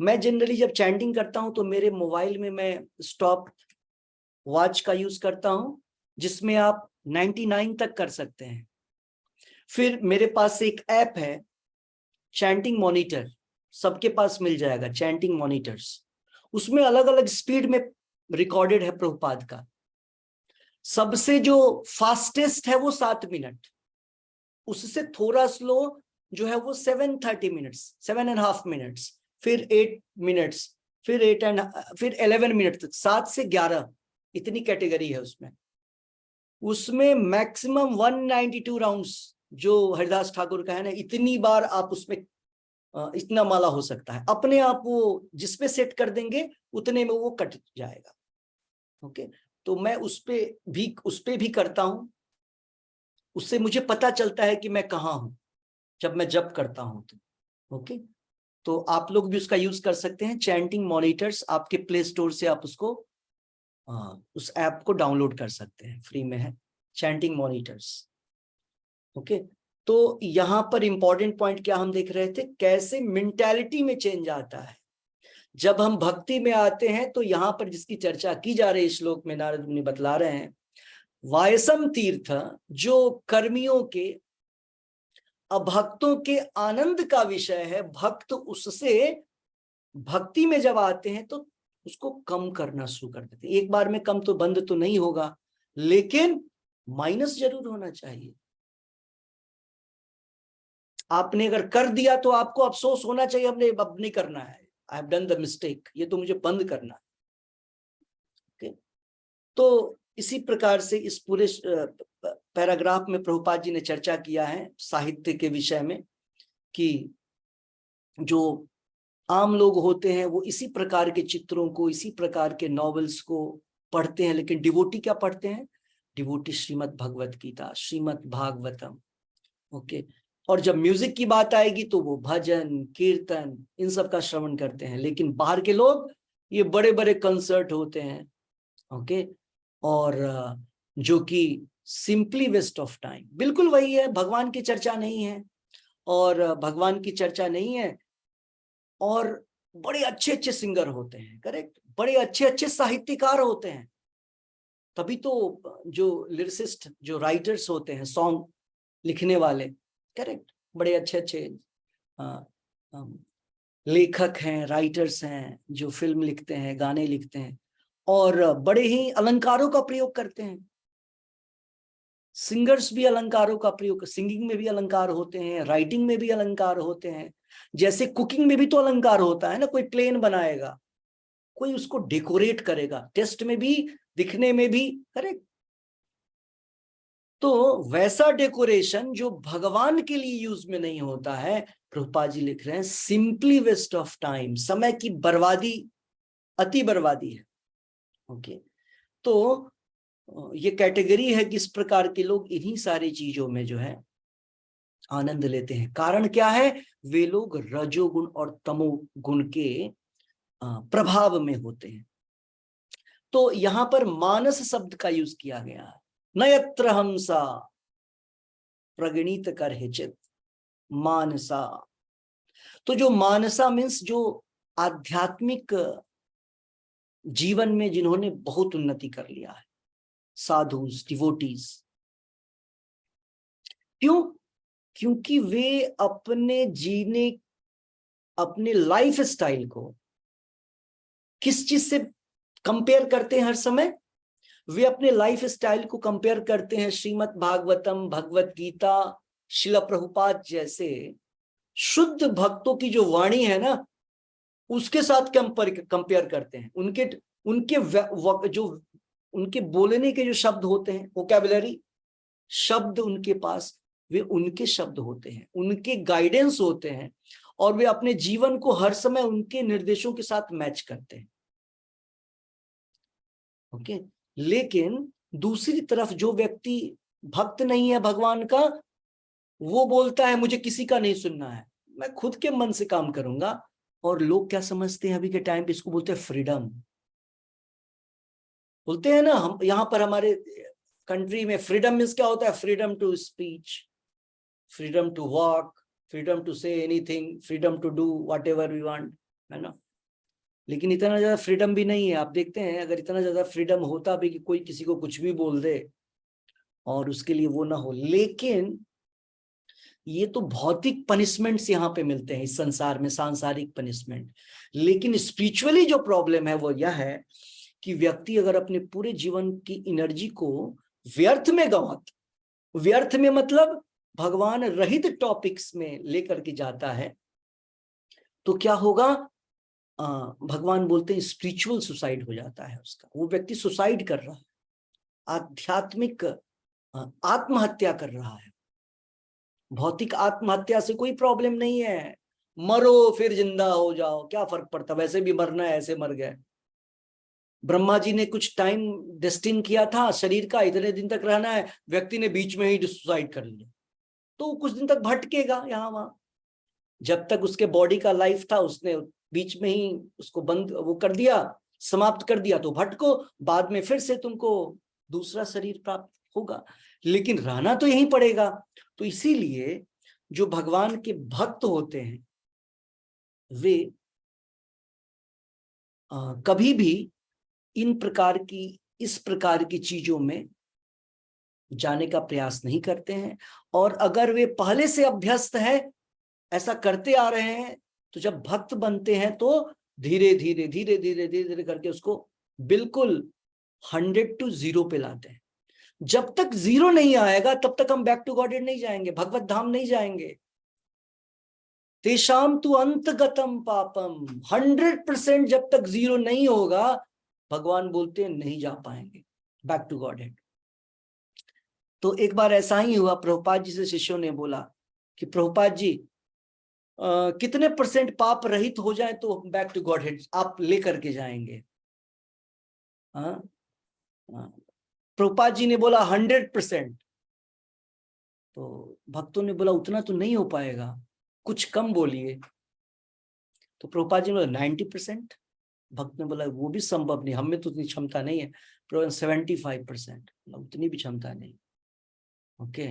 मैं जनरली जब चैंटिंग करता हूं तो मेरे मोबाइल में मैं स्टॉप वॉच का यूज करता हूं, जिसमें आप 99 तक कर सकते हैं। फिर मेरे पास एक ऐप है चैंटिंग मॉनिटर, सबके पास मिल जाएगा, चैंटिंग मॉनिटर्स, उसमें अलग अलग स्पीड में रिकॉर्डेड है प्रभुपाद का। सबसे जो फास्टेस्ट है वो 7 मिनट, उससे थोड़ा स्लो जो है वो 7:30 मिनट्स, 7.5 मिनट्स, फिर 8 मिनट्स, फिर 11 मिनट तक, 7 से 11, इतनी कैटेगरी है उसमें। उसमें मैक्सिमम 192 राउंड्स जो हरिदास ठाकुर का है ना, इतनी बार आप उसमें इतना माला हो सकता है अपने आप, वो जिस पे सेट कर देंगे उतने में वो कट जाएगा। ओके, तो मैं उस पे भी करता हूं, उससे मुझे पता चलता है कि मैं कहाँ हूं जब मैं जप करता हूं तो। ओके, तो आप लोग भी उसका यूज कर सकते हैं, चैंटिंग मॉनिटर्स, आपके प्ले स्टोर से आप उसको उस ऐप को डाउनलोड कर सकते हैं, फ्री में है चैंटिंग मॉनिटर्स। ओके, तो यहां पर इंपॉर्टेंट पॉइंट क्या हम देख रहे थे, कैसे मेंटालिटी में चेंज आता है जब हम भक्ति में आते हैं। तो यहां पर जिसकी चर्चा की जा रही है श्लोक में, नारद मुनि बतला रहे हैं, वायसम तीर्थ जो कर्मियों के, अभक्तों के आनंद का विषय है, भक्त उससे भक्ति में जब आते हैं तो उसको कम करना शुरू कर देते हैं। एक बार में कम तो बंद तो नहीं होगा, लेकिन माइनस जरूर होना चाहिए। आपने अगर कर दिया तो आपको अफसोस होना चाहिए, हमने अब नहीं करना है, I have done the mistake, ये तो मुझे बंद करना है। okay? तो इसी प्रकार से इस पूरे पैराग्राफ में प्रभुपाद जी ने चर्चा किया है साहित्य के विषय में, कि जो आम लोग होते हैं वो इसी प्रकार के चित्रों को, इसी प्रकार के नॉवेल्स को पढ़ते हैं, लेकिन डिवोटी क्या पढ़ते हैं, डिवोटी श्रीमद् भगवत गीता, श्रीमद् भागवतम। ओके, और जब म्यूजिक की बात आएगी तो वो भजन कीर्तन इन सब का श्रवण करते हैं। लेकिन बाहर के लोग, ये बड़े बड़े कंसर्ट होते हैं, ओके, और जो कि सिंपली वेस्ट ऑफ टाइम, बिल्कुल वही है, भगवान की चर्चा नहीं है, और भगवान की चर्चा नहीं है, और बड़े अच्छे अच्छे सिंगर होते हैं, करेक्ट, बड़े अच्छे अच्छे साहित्यकार होते हैं, तभी तो जो लिरिसिस्ट, जो राइटर्स होते हैं, सॉन्ग लिखने वाले, करेक्ट, बड़े अच्छे अच्छे लेखक हैं, राइटर्स हैं, जो फिल्म लिखते हैं, गाने लिखते हैं, और बड़े ही अलंकारों का प्रयोग करते हैं। सिंगर्स भी अलंकारों का प्रयोग, सिंगिंग में भी अलंकार होते हैं, राइटिंग में भी अलंकार होते हैं, जैसे कुकिंग में भी तो अलंकार होता है ना, कोई प्लेन बनाएगा, कोई उसको डेकोरेट करेगा, टेस्ट में भी, दिखने में भी, करेक्ट। तो वैसा डेकोरेशन जो भगवान के लिए यूज में नहीं होता है, प्रभुपाद जी लिख रहे हैं सिंपली वेस्ट ऑफ टाइम, समय की बर्बादी, अति बर्बादी है। ओके, तो ये कैटेगरी है कि इस प्रकार के लोग इन्हीं सारी चीजों में जो है आनंद लेते हैं। कारण क्या है, वे लोग रजोगुण और तमोगुण के प्रभाव में होते हैं। तो यहां पर मानस शब्द का यूज किया गया है, नयत्र हमसा प्रगणित कर हिचित मानसा। तो जो मानसा मीन्स जो आध्यात्मिक जीवन में जिन्होंने बहुत उन्नति कर लिया है, साधुस, डिवोटीज। क्यों? क्योंकि वे अपने लाइफ स्टाइल को किस चीज से कंपेयर करते हैं हर समय, वे अपने लाइफ स्टाइल को कंपेयर करते हैं श्रीमद् भागवतम, भगवत गीता, शिला प्रभुपाद जैसे शुद्ध भक्तों की जो वाणी है ना, उसके साथ कंपेयर करते हैं। उनके बोलने के जो शब्द होते हैं, वोकैबुलरी शब्द उनके पास, वे उनके शब्द होते हैं, उनके गाइडेंस होते हैं, और वे अपने जीवन को हर समय उनके निर्देशों के साथ मैच करते हैं। ओके, लेकिन दूसरी तरफ जो व्यक्ति भक्त नहीं है भगवान का, वो बोलता है मुझे किसी का नहीं सुनना है, मैं खुद के मन से काम करूंगा। और लोग क्या समझते हैं अभी के टाइम पे, इसको बोलते हैं फ्रीडम। बोलते हैं ना, हम यहाँ पर हमारे कंट्री में फ्रीडम मीन्स क्या होता है? Freedom to speech, freedom to walk, freedom to say anything, freedom to do whatever we want, है ना। लेकिन इतना ज्यादा फ्रीडम भी नहीं है। आप देखते हैं अगर इतना ज्यादा फ्रीडम होता भी कि कोई किसी को कुछ भी बोल दे और उसके लिए वो ना हो, लेकिन ये तो भौतिक पनिशमेंट्स यहाँ पे मिलते हैं इस संसार में, सांसारिक पनिशमेंट। लेकिन स्पिरिचुअली जो प्रॉब्लम है वो यह है कि व्यक्ति अगर अपने पूरे जीवन की एनर्जी को व्यर्थ में गंवाता, व्यर्थ में मतलब भगवान रहित टॉपिक्स में लेकर के जाता है, तो क्या होगा? भगवान बोलते हैं स्पिरिचुअल सुसाइड हो जाता है उसका। वो व्यक्ति सुसाइड कर रहा है, आध्यात्मिक आत्महत्या कर रहा है। भौतिक आत्महत्या से कोई प्रॉब्लम नहीं है, मरो फिर जिंदा हो जाओ, क्या फर्क पड़ता, वैसे भी मरना है, ऐसे मर गए। ब्रह्मा जी ने कुछ टाइम डेस्टिन किया था शरीर का, इतने दिन तक रहना है, व्यक्ति ने बीच में ही सुसाइड कर लिया, तो कुछ दिन तक भटकेगा यहाँ वहां। जब तक उसके बॉडी का लाइफ था उसने बीच में ही उसको बंद वो कर दिया, समाप्त कर दिया, तो भटको, बाद में फिर से तुमको दूसरा शरीर प्राप्त होगा, लेकिन रहना तो यहीं पड़ेगा। तो इसीलिए जो भगवान के भक्त होते हैं वे कभी भी इन प्रकार की, इस प्रकार की चीजों में जाने का प्रयास नहीं करते हैं। और अगर वे पहले से अभ्यस्त है, ऐसा करते आ रहे हैं, तो जब भक्त बनते हैं तो धीरे धीरे धीरे धीरे धीरे धीरे करके उसको बिल्कुल 100 to 0 पे लाते हैं। जब तक 0 नहीं आएगा तब तक हम बैक टू गॉडेड नहीं जाएंगे, भगवत धाम नहीं जाएंगे। तेषाम तु अंतगतम पापम, 100% जब तक 0 नहीं होगा, भगवान बोलते हैं नहीं जा पाएंगे बैक टू गॉडेड। तो एक बार ऐसा ही हुआ, प्रभुपाद जी से शिष्यों ने बोला कि प्रभुपाद जी कितने % पाप रहित हो जाए तो बैक टू गॉडहेड आप लेकर के जाएंगे? प्रभुपाद जी ने बोला 100%। तो भक्तों ने बोला उतना तो नहीं हो पाएगा, कुछ कम बोलिए। तो प्रभुपाद जी ने बोला 90%। भक्त ने बोला वो भी संभव नहीं, हमें तो उतनी क्षमता नहीं है। 75%, उतनी भी क्षमता नहीं। ओके,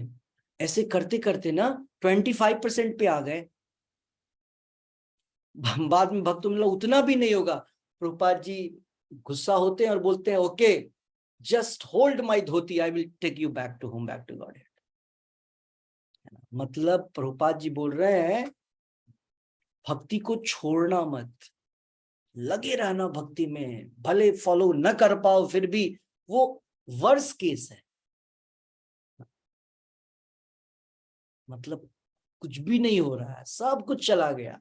ऐसे करते करते ना 25% पे आ गए। बाद में भक्तों ने उतना भी नहीं होगा। प्रभुपाद जी गुस्सा होते हैं और बोलते हैं okay, just hold my dhoti, I will take you back to home, back to Godhead. मतलब प्रभुपाद जी बोल रहे हैं भक्ति को छोड़ना मत, लगे रहना भक्ति में, भले फॉलो न कर पाओ फिर भी, वो वर्स्ट केस है। मतलब कुछ भी नहीं हो रहा है, सब कुछ चला गया,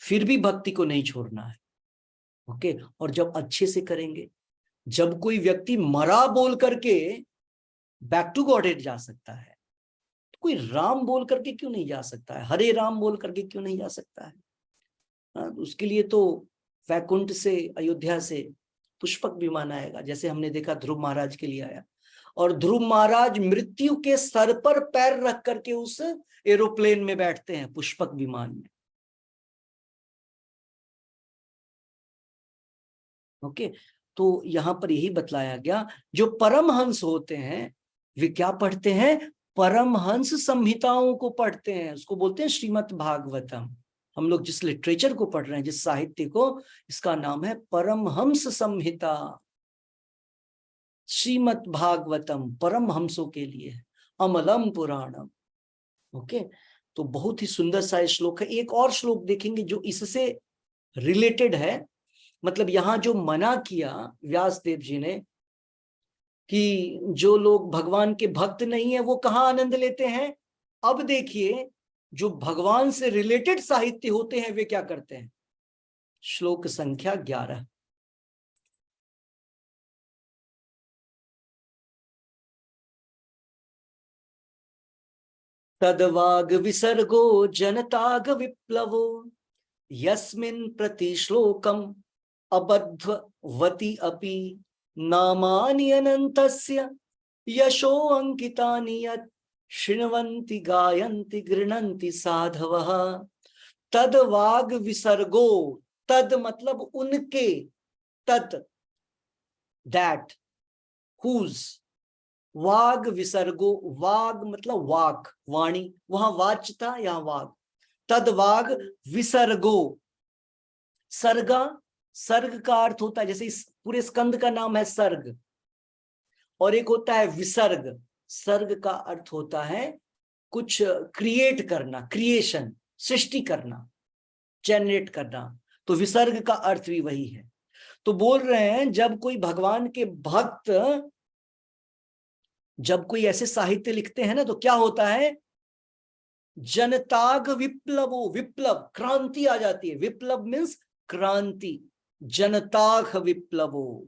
फिर भी भक्ति को नहीं छोड़ना है। ओके, और जब अच्छे से करेंगे, जब कोई व्यक्ति मरा बोल करके बैक टू गॉडहेड जा सकता है, तो कोई राम बोल करके क्यों नहीं जा सकता है? हरे राम बोल करके क्यों नहीं जा सकता है? उसके लिए तो वैकुंठ से, अयोध्या से पुष्पक विमान आएगा, जैसे हमने देखा ध्रुव महाराज के लिए आया। और ध्रुव महाराज मृत्यु के सर पर पैर रख करके उस एरोप्लेन में बैठते हैं, पुष्पक विमान में। ओके, तो यहां पर यही बतलाया गया, जो परमहंस होते हैं वे क्या पढ़ते हैं? परमहंस संहिताओं को पढ़ते हैं, उसको बोलते हैं श्रीमद् भागवतम। हम लोग जिस लिटरेचर को पढ़ रहे हैं, जिस साहित्य को, इसका नाम है परमहंस संहिता। श्रीमद् भागवतम परमहंसों के लिए है, अमलम पुराणम। ओके, तो बहुत ही सुंदर सा श्लोक है। एक और श्लोक देखेंगे जो इससे रिलेटेड है। मतलब यहां जो मना किया व्यास देव जी ने कि जो लोग भगवान के भक्त नहीं है वो कहाँ आनंद लेते हैं, अब देखिए जो भगवान से रिलेटेड साहित्य होते हैं वे क्या करते हैं। श्लोक संख्या 11। तदवाग विसर्गो जनताग विप्लवो यस्मिन् प्रति श्लोकम अबध्ववति अपि नामानि अनन्तस्य यशो अंकितानि यत् शृण्वन्ति गायन्ति गृह्णन्ति साधवः तद वाग विसर्गो, तद मतलब उनके, तत् दैट, हुज, वाग विसर्गो, वाग मतलब वाक, वाणी, वहां वाच था, यहां वाग, तद वाग विसर्गो, सर्गा, सर्ग का अर्थ होता है, जैसे इस पूरे स्कंद का नाम है सर्ग, और एक होता है विसर्ग, सर्ग का अर्थ होता है कुछ क्रिएट करना, क्रिएशन, सृष्टि करना, जनरेट करना, तो विसर्ग का अर्थ भी वही है। तो बोल रहे हैं जब कोई भगवान के भक्त जब कोई ऐसे साहित्य लिखते हैं ना, तो क्या होता है, जनताग विप्लवो, विप्लव क्रांति आ जाती है, विप्लव मीन्स क्रांति, जनताग विप्लवो,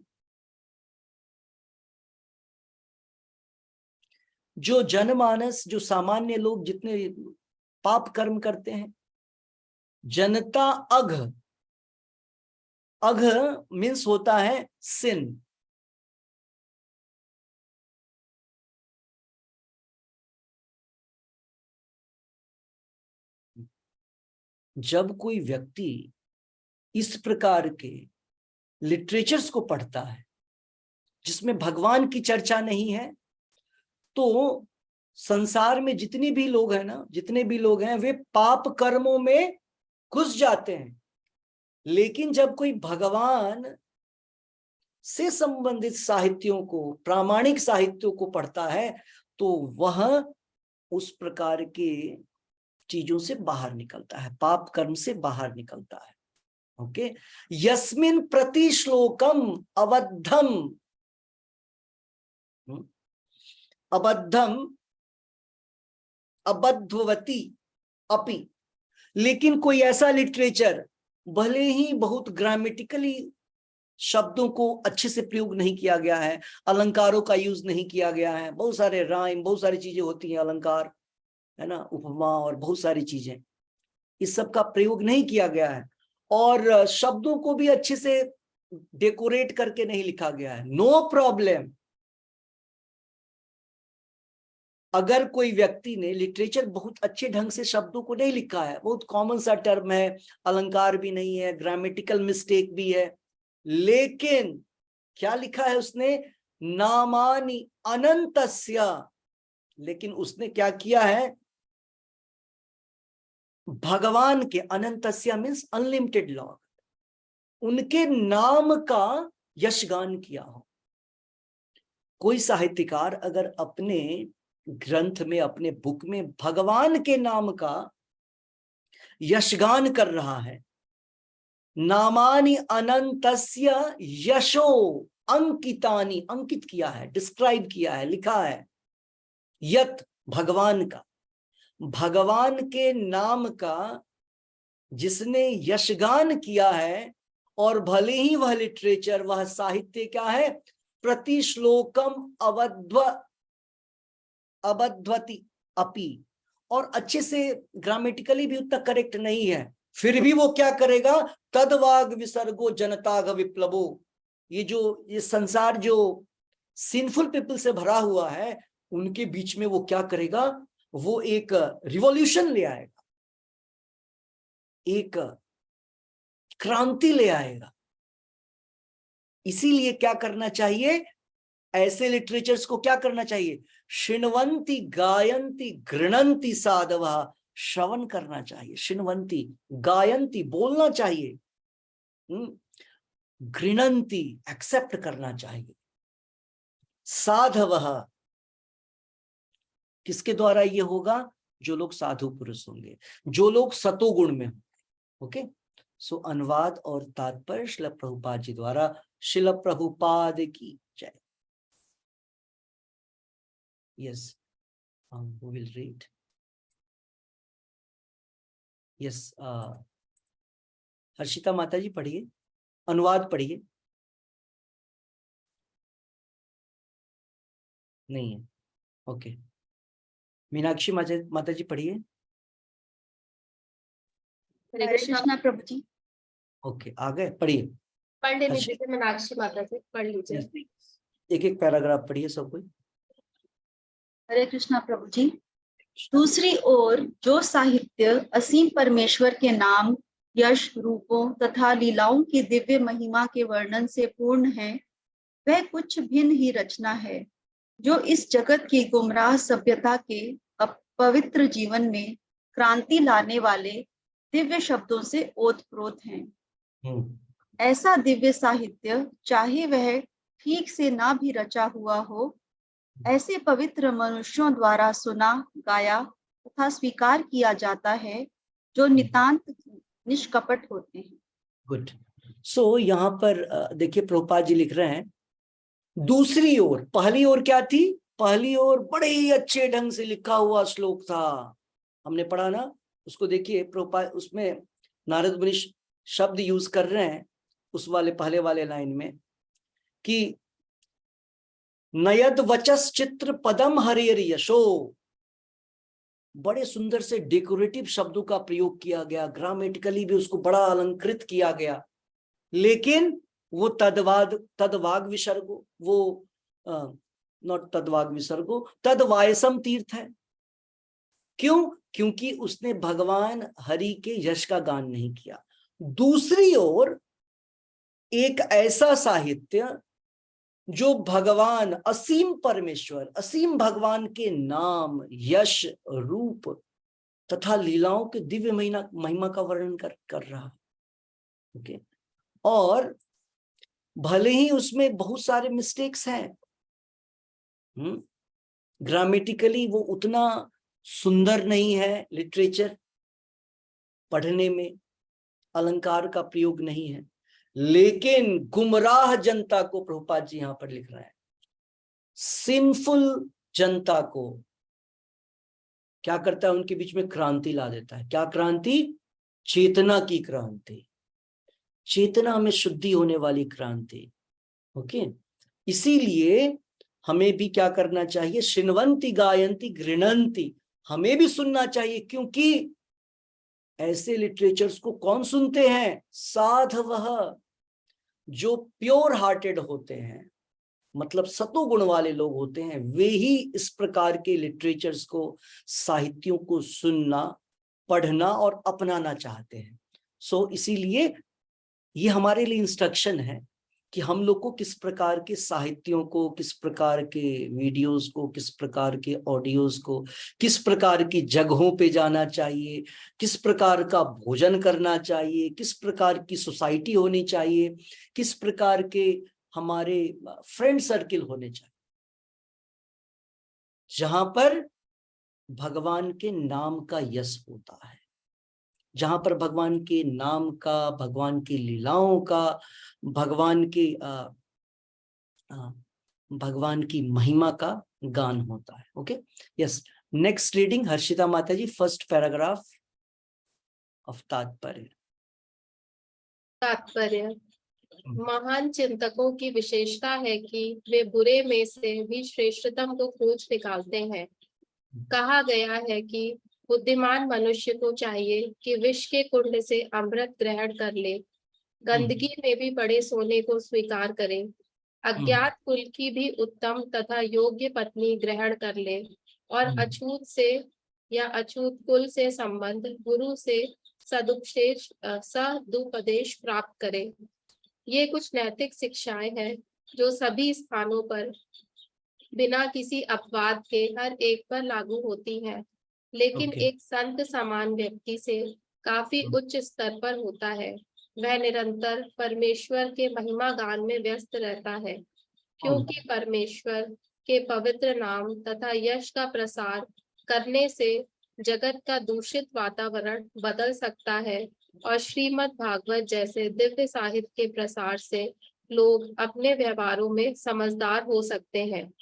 जो जनमानस, जो सामान्य लोग जितने पाप कर्म करते हैं, जनता अघ, अघ मीन्स होता है सिन, जब कोई व्यक्ति इस प्रकार के लिटरेचर्स को पढ़ता है जिसमें भगवान की चर्चा नहीं है, तो संसार में जितने भी लोग हैं ना, जितने भी लोग हैं वे पाप कर्मों में घुस जाते हैं। लेकिन जब कोई भगवान से संबंधित साहित्यों को, प्रामाणिक साहित्यों को पढ़ता है, तो वह उस प्रकार के चीजों से बाहर निकलता है, पाप कर्म से बाहर निकलता है। ओके, यस्मिन प्रति श्लोकम अबद्धम, अबद्धम अबद्धवती अपि, लेकिन कोई ऐसा लिटरेचर भले ही बहुत ग्रामेटिकली शब्दों को अच्छे से प्रयोग नहीं किया गया है, अलंकारों का यूज नहीं किया गया है, बहुत सारे राइम, बहुत सारी चीजें होती हैं, अलंकार है ना, उपमा और बहुत सारी चीजें, इस सब का प्रयोग नहीं किया गया है, और शब्दों को भी अच्छे से डेकोरेट करके नहीं लिखा गया है, नो प्रॉब्लम। अगर कोई व्यक्ति ने लिटरेचर बहुत अच्छे ढंग से शब्दों को नहीं लिखा है, बहुत कॉमन सा टर्म है, अलंकार भी नहीं है, ग्रामेटिकल मिस्टेक भी है, लेकिन क्या लिखा है उसने, नामानि अनंतस्य, लेकिन उसने क्या किया है, भगवान के, अनंतस्य मीन्स अनलिमिटेड लॉर्ड, उनके नाम का यशगान किया हो। कोई साहित्यकार अगर अपने ग्रंथ में, अपने बुक में भगवान के नाम का यशगान कर रहा है, नामानि अनंतस्य यशो अंकितानि, अंकित किया है, डिस्क्राइब किया है, लिखा है, यत भगवान का, भगवान के नाम का जिसने यशगान किया है, और भले ही वह लिटरेचर, वह साहित्य क्या है, प्रति श्लोकम अबद्धवती अपि, और अच्छे से ग्रामेटिकली भी उतना करेक्ट नहीं है, फिर भी वो क्या करेगा, तदवाग विसर्गो जनताग विप्लवो, ये संसार जो सिंफुल पीपल से भरा हुआ है, उनके बीच में वो क्या करेगा, वो एक रिवॉल्यूशन ले आएगा, एक क्रांति ले आएगा। इसीलिए क्या करना चाहिए, ऐसे लिटरेचर्स को क्या करना चाहिए, शिण्वन्ति गायन्ति गृह्णन्ति साधवा, श्रवण करना चाहिए, शिण्वन्ति, गायन्ति बोलना चाहिए, गृह्णन्ति एक्सेप्ट करना चाहिए, साधवः किसके द्वारा ये होगा, जो लोग साधु पुरुष होंगे, जो लोग सतोगुण में होंगे। ओके, सो अनुवाद और तात्पर्य श्रील प्रभुपाद जी द्वारा, श्रील प्रभुपाद की जय। Yes, who will read? Yes, Harshita माता जी पढ़िए, अनुवाद पढ़िए। नहीं है, ओके। मीनाक्षी माता जी पढ़िए। हरे कृष्णा प्रभु जी। ओके, आ गए, पढ़िए। पढ़ ले लीजिए मीनाक्षी माता जी, पढ़ लीजिए। एक एक पैराग्राफ पढ़िए सब कोई। हरे कृष्णा प्रभु जी। दूसरी ओर जो साहित्य असीम परमेश्वर के नाम, यश, रूपों तथा लीलाओं की दिव्य महिमा के वर्णन से पूर्ण है, वह कुछ भिन्न ही रचना है, जो इस जगत की गुमराह सभ्यता के अपवित्र जीवन में क्रांति लाने वाले दिव्य शब्दों से ओतप्रोत हैं। ऐसा दिव्य साहित्य, चाहे वह ठीक से ना भी रचा हुआ हो, ऐसे पवित्र मनुष्यों द्वारा सुना, गाया तथा स्वीकार किया जाता है, जो नितांत निष्कपट होते हैं। गुड। सो यहाँ पर देखिए प्रभुपाद जी लिख रहे हैं, दूसरी ओर, पहली ओर क्या थी? पहली ओर बड़े ही अच्छे ढंग से लिखा हुआ श्लोक था, हमने पढ़ा ना उसको। देखिए प्रभुपाद उसमें नारद मुनि शब्द यूज कर रहे हैं उस वाले पहले वाले लाइन में कि नयद वचस चित्र पदम हरेर यशो, बड़े सुंदर से डेकोरेटिव शब्दों का प्रयोग किया गया, ग्रामेटिकली भी उसको बड़ा अलंकृत किया गया, लेकिन वो तदवाग विसर्गो, वो नॉट तदवाग विसर्गो, तदवायसम तीर्थ है। क्यों? क्योंकि उसने भगवान हरि के यश का गान नहीं किया। दूसरी ओर एक ऐसा साहित्य जो भगवान असीम परमेश्वर, असीम भगवान के नाम, यश, रूप तथा लीलाओं के दिव्य महिमा का वर्णन कर रहा है। ओके, और भले ही उसमें बहुत सारे मिस्टेक्स हैं, ग्रामेटिकली वो उतना सुंदर नहीं है, लिटरेचर पढ़ने में अलंकार का प्रयोग नहीं है, लेकिन गुमराह जनता को प्रभुपाद जी यहां पर लिख रहे हैं, सिंफुल जनता को क्या करता है, उनके बीच में क्रांति ला देता है। क्या क्रांति? चेतना की क्रांति, चेतना में शुद्धि होने वाली क्रांति। ओके, इसीलिए हमें भी क्या करना चाहिए? शृण्वन्ति गायन्ति गृह्णन्ति, हमें भी सुनना चाहिए, क्योंकि ऐसे लिटरेचर्स को कौन सुनते हैं? साधवः, जो प्योर हार्टेड होते हैं, मतलब सतोगुण वाले लोग होते हैं, वे ही इस प्रकार के लिटरेचर्स को, साहित्यों को सुनना, पढ़ना और अपनाना चाहते हैं। सो इसीलिए ये हमारे लिए इंस्ट्रक्शन है कि हम लोग को किस प्रकार के साहित्यों को, किस प्रकार के वीडियोस को, किस प्रकार के ऑडियोज को, किस प्रकार की जगहों पे जाना चाहिए, किस प्रकार का भोजन करना चाहिए, किस प्रकार की सोसाइटी होनी चाहिए, किस प्रकार के हमारे फ्रेंड सर्किल होने चाहिए, जहां पर भगवान के नाम का यश होता है, जहां पर भगवान के नाम का, भगवान की लीलाओं का, भगवान की महिमा का गान होता है। Okay, yes. Next reading Harshita माता जी, फर्स्ट पैराग्राफ ऑफ तात्पर्य। तात्पर्य। महान चिंतकों की विशेषता है कि वे बुरे में से भी श्रेष्ठतम को खोज निकालते हैं। कहा गया है कि बुद्धिमान मनुष्य को चाहिए कि विष के कुंड से अमृत ग्रहण कर ले, गंदगी में भी पड़े सोने को स्वीकार करे, अज्ञात कुल की भी उत्तम तथा योग्य पत्नी ग्रहण कर ले, और अछूत से या अछूत कुल से संबंध गुरु से सदुपदेश प्राप्त करे। ये कुछ नैतिक शिक्षाएं हैं जो सभी स्थानों पर बिना किसी अपवाद के हर एक पर लागू होती हैं, लेकिन एक संत समान व्यक्ति से काफी उच्च स्तर पर होता है। वह निरंतर परमेश्वर के महिमा गान में व्यस्त रहता है, क्योंकि परमेश्वर के पवित्र नाम तथा यश का प्रसार करने से जगत का दूषित वातावरण बदल सकता है, और श्रीमद् भागवत जैसे दिव्य साहित्य के प्रसार से लोग अपने व्यवहारों में समझदार हो सकते हैं।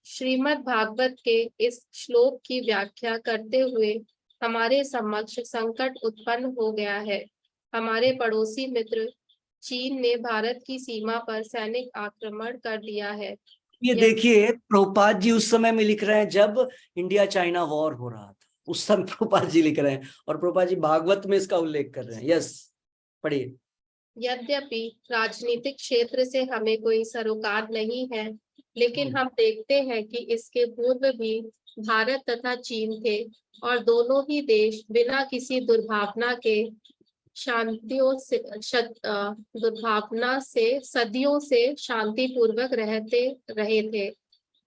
श्रीमद् भागवत के इस श्लोक की व्याख्या करते हुए हमारे समक्ष संकट उत्पन्न हो गया है। हमारे पड़ोसी मित्र चीन ने भारत की सीमा पर सैनिक आक्रमण कर दिया है। ये देखिए प्रभुपाद जी उस समय में लिख रहे हैं जब इंडिया चाइना वॉर हो रहा था, उस समय प्रभुपाद जी लिख रहे हैं, और प्रभुपाद जी भागवत में इसका उल्लेख कर रहे हैं। यस, पढ़िए। यद्यपि राजनीतिक क्षेत्र से हमें कोई सरोकार नहीं है, लेकिन हम देखते हैं कि इसके पूर्व भी भारत तथा चीन थे और दोनों ही देश बिना किसी दुर्भावना के दुर्भावना से सदियों से शांतिपूर्वक रहते रहे थे।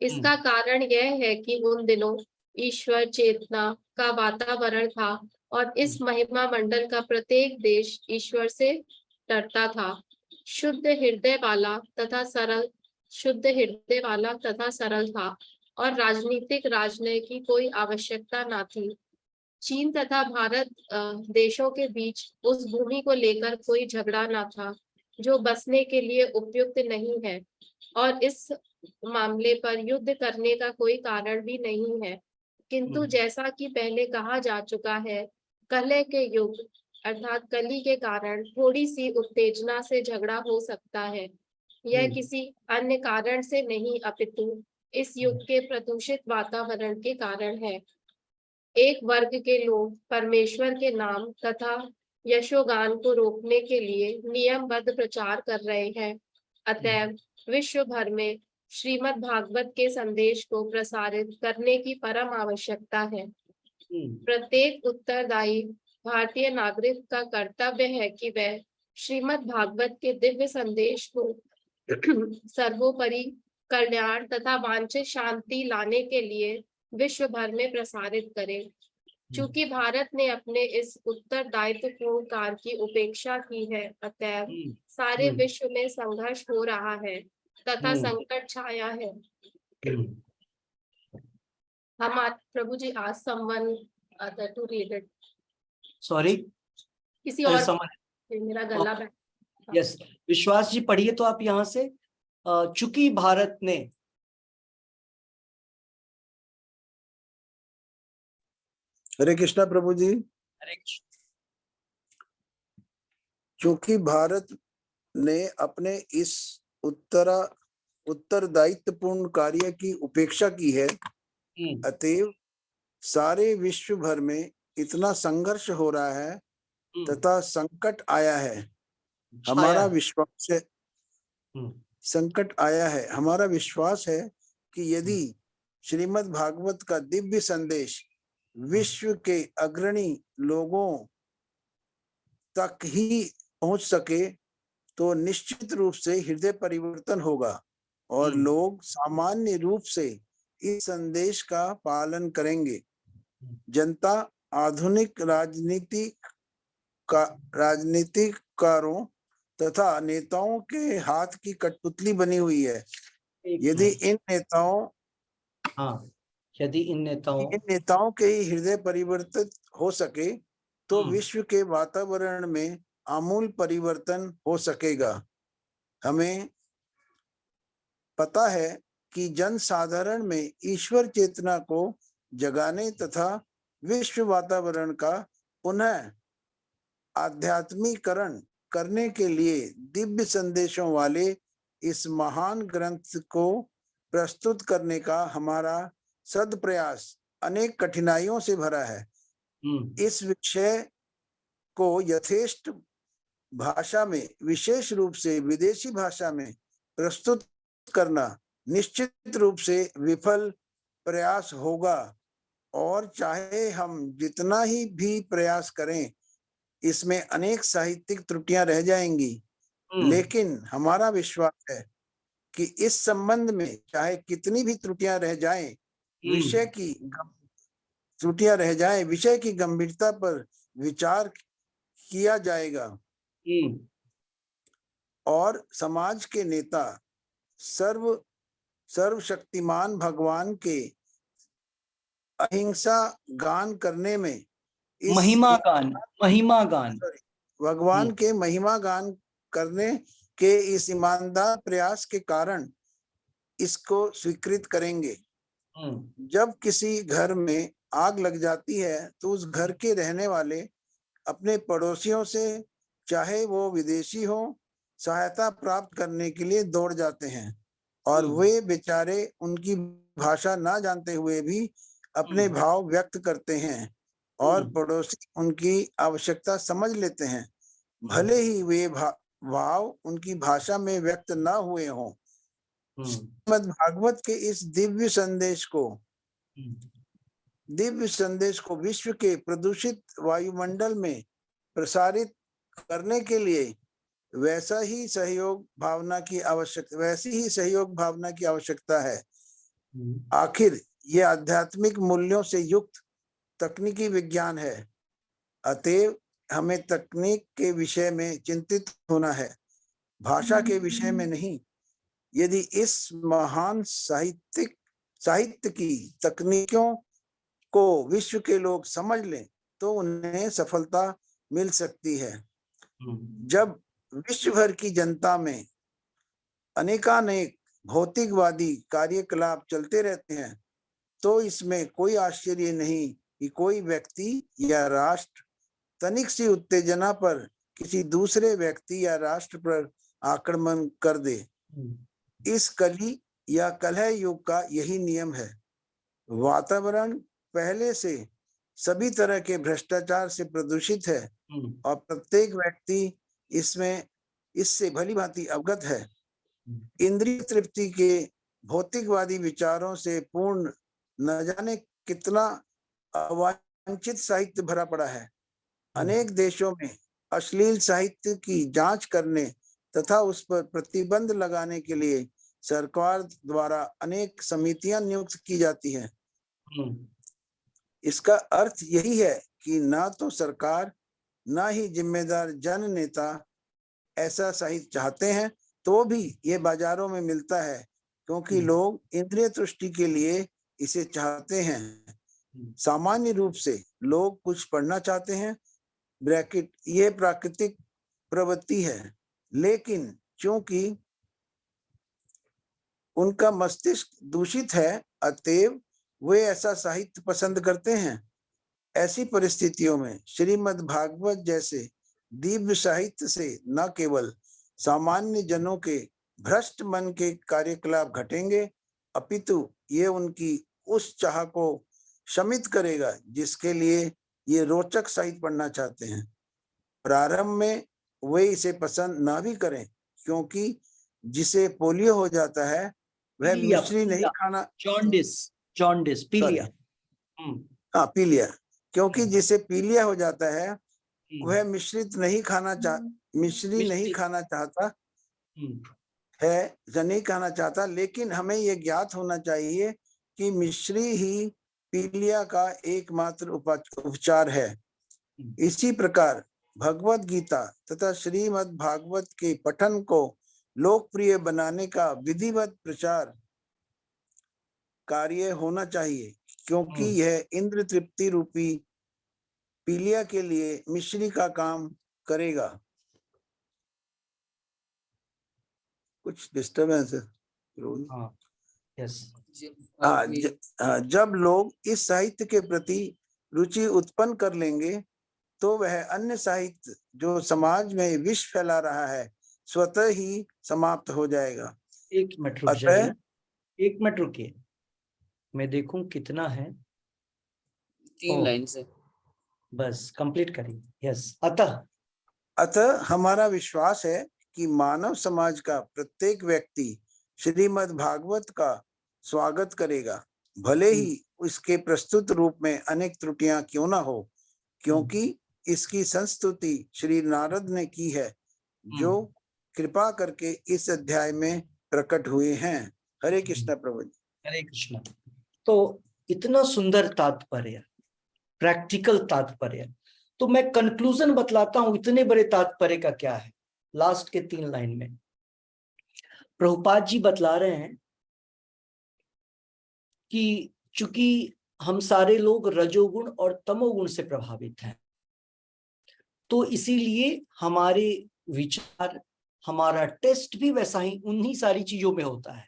इसका कारण यह है कि उन दिनों ईश्वर चेतना का वातावरण था और इस महिमा मंडल का प्रत्येक देश ईश्वर से डरता था। शुद्ध हृदय वाला तथा सरल था और राजनीतिक राजनय की कोई आवश्यकता न थी। चीन तथा भारत देशों के बीच उस भूमि को लेकर कोई झगड़ा न था जो बसने के लिए उपयुक्त नहीं है और इस मामले पर युद्ध करने का कोई कारण भी नहीं है। किंतु जैसा कि पहले कहा जा चुका है, कलह के युग अर्थात कली के कारण थोड़ी सी उत्तेजना से झगड़ा हो सकता है। यह किसी अन्य कारण से नहीं अपितु इस युग के प्रदूषित वातावरण के कारण है। एक वर्ग के लोग परमेश्वर के नाम तथा यशोगान को रोकने के लिए नियमबद्ध प्रचार कर रहे हैं। अतएव विश्व भर में श्रीमद् भागवत के संदेश को प्रसारित करने की परम आवश्यकता है। प्रत्येक उत्तरदायी भारतीय नागरिक का कर्तव्य है कि वह श्रीमद् भागवत के दिव्य संदेश को सर्वोपरि कल्याण तथा वांछित शांति लाने के लिए विश्व भर में प्रसारित करें। चूंकि भारत ने अपने इस उत्तरदायित्वपूर्ण कार्य की उपेक्षा की है, अतएव सारे विश्व में संघर्ष हो रहा है तथा संकट छाया है। हम आज प्रभु जी आज someone to read it. Sorry, किसी और मेरा गला बैठ। यस, विश्वास जी पढ़िए तो आप यहाँ से। चूंकि भारत ने, हरे कृष्णा प्रभु जी। चूंकि भारत ने अपने इस उत्तरदायित्वपूर्ण कार्य की उपेक्षा की है, अतएव सारे विश्व भर में इतना संघर्ष हो रहा है तथा संकट आया है। हमारा विश्वास है, संकट आया है। हमारा विश्वास है कि यदि श्रीमद् भागवत का दिव्य संदेश विश्व के अग्रणी लोगों तक ही पहुंच सके तो निश्चित रूप से हृदय परिवर्तन होगा और लोग सामान्य रूप से इस संदेश का पालन करेंगे। जनता आधुनिक राजनीतिकारों तथा नेताओं के हाथ की कठपुतली बनी हुई है। यदि इन नेताओं के ही हृदय परिवर्तित हो सके तो विश्व के वातावरण में आमूल परिवर्तन हो सकेगा। हमें पता है कि जन साधारण में ईश्वर चेतना को जगाने तथा विश्व वातावरण का पुनः आध्यात्मिकरण करने के लिए दिव्य संदेशों वाले इस महान ग्रंथ को प्रस्तुत करने का हमारा सद प्रयास अनेक कठिनाइयों से भरा है। इस विषय को यथेष्ट भाषा में, विशेष रूप से विदेशी भाषा में प्रस्तुत करना निश्चित रूप से विफल प्रयास होगा और चाहे हम जितना ही भी प्रयास करें इसमें अनेक साहित्यिक त्रुटियां रह जाएंगी। लेकिन हमारा विश्वास है कि इस संबंध में चाहे कितनी भी त्रुटियां रह जाएं, विषय की गंभीरता पर विचार किया जाएगा और समाज के नेता सर्वशक्तिमान भगवान के अहिंसा गान करने में भगवान के महिमा गान करने के इस ईमानदार प्रयास के कारण इसको स्वीकृत करेंगे। जब किसी घर में आग लग जाती है तो उस घर के रहने वाले अपने पड़ोसियों से, चाहे वो विदेशी हो, सहायता प्राप्त करने के लिए दौड़ जाते हैं और वे बेचारे उनकी भाषा ना जानते हुए भी अपने भाव व्यक्त करते हैं और पड़ोसी उनकी आवश्यकता समझ लेते हैं। भले ही वे भाव उनकी भाषा में व्यक्त न हुए हों। हम्म, श्रीमद् भागवत के इस दिव्य संदेश को विश्व के प्रदूषित वायुमंडल में प्रसारित करने के लिए वैसी ही सहयोग भावना की आवश्यकता है। आखिर ये आध्यात्मिक मूल्यों से युक्त तकनीकी विज्ञान है, अतएव हमें तकनीक के विषय में चिंतित होना है, भाषा के विषय में नहीं। यदि इस महान साहित्य की तकनीकों को विश्व के लोग समझ लें तो उन्हें सफलता मिल सकती है। जब विश्व भर की जनता में अनेकानेक भौतिकवादी कार्यकलाप चलते रहते हैं तो इसमें कोई आश्चर्य नहीं कि कोई व्यक्ति या राष्ट्र तनिक सी उत्तेजना पर किसी दूसरे व्यक्ति या राष्ट्र पर आक्रमण कर दे। इस कली या कलह युग का यही नियम है। वातावरण पहले से सभी तरह के भ्रष्टाचार से प्रदूषित है और प्रत्येक व्यक्ति इससे भली भांति अवगत है। इंद्रिय तृप्ति के भौतिकवादी विचारों से पूर्ण न जाने कितना अवांछित साहित्य भरा पड़ा है। अनेक देशों में अश्लील साहित्य की जांच करने तथा उस पर प्रतिबंध लगाने के लिए सरकार द्वारा अनेक समितियां नियुक्त की जाती हैं। इसका अर्थ यही है कि ना तो सरकार ना ही जिम्मेदार जन नेता ऐसा साहित्य चाहते हैं, तो भी ये बाजारों में मिलता है क्योंकि लोग इंद्रिय तुष्टि के लिए इसे चाहते हैं। सामान्य रूप से लोग कुछ पढ़ना चाहते हैं, ब्रैकेट ये प्राकृतिक प्रवृत्ति है, लेकिन क्योंकि उनका मस्तिष्क दूषित है अतएव वे ऐसा साहित्य पसंद करते हैं। ऐसी परिस्थितियों में श्रीमद् भागवत जैसे दिव्य साहित्य से न केवल सामान्य जनों के भ्रष्ट मन के कार्यकलाप घटेंगे, अपितु ये उनकी उस चाह को शमित करेगा जिसके लिए ये रोचक साहित्य पढ़ना चाहते हैं। प्रारंभ में वे इसे पसंद ना भी करें क्योंकि जिसे पोलियो हो जाता है वह मिश्री नहीं खाना, जॉन्डिस पीलिया, हाँ पीलिया, क्योंकि जिसे पीलिया हो जाता है वह मिश्री नहीं खाना चाहता है या नहीं खाना चाहता। लेकिन हमें यह ज्ञात होना चाहिए कि मिश्री ही पीलिया का एकमात्र उपचार है। इसी प्रकार भगवत गीता तथा श्रीमद् भागवत के पठन को लोकप्रिय बनाने का विधिवत प्रचार कार्य होना चाहिए क्योंकि यह इंद्र तृप्ति रूपी पीलिया के लिए मिश्री का काम करेगा। कुछ डिस्टर्बेंस है? जब लोग इस साहित्य के प्रति रुचि उत्पन्न कर लेंगे तो वह अन्य साहित्य जो समाज में विष फैला रहा है स्वतः ही समाप्त हो जाएगा। एक मिनट रुकिए, मैं देखूं कितना है। 3 लाइन से बस कंप्लीट करिए। यस, अतः हमारा विश्वास है कि मानव समाज का प्रत्येक व्यक्ति श्रीमद् भागवत का स्वागत करेगा, भले ही इसके प्रस्तुत रूप में अनेक त्रुटियां क्यों ना हो, क्योंकि इसकी संस्तुति श्री नारद ने की है जो कृपा करके इस अध्याय में प्रकट हुए हैं। हरे कृष्ण प्रभु जी। हरे कृष्ण। तो इतना सुंदर तात्पर्य, प्रैक्टिकल तात्पर्य। तो मैं कंक्लूजन बतलाता हूं इतने बड़े तात्पर्य का क्या है। लास्ट के 3 लाइन में प्रभुपाद जी बतला रहे हैं कि चूंकि हम सारे लोग रजोगुण और तमोगुण से प्रभावित हैं, तो इसीलिए हमारे विचार, हमारा टेस्ट भी वैसा ही उन्हीं सारी चीजों में होता है।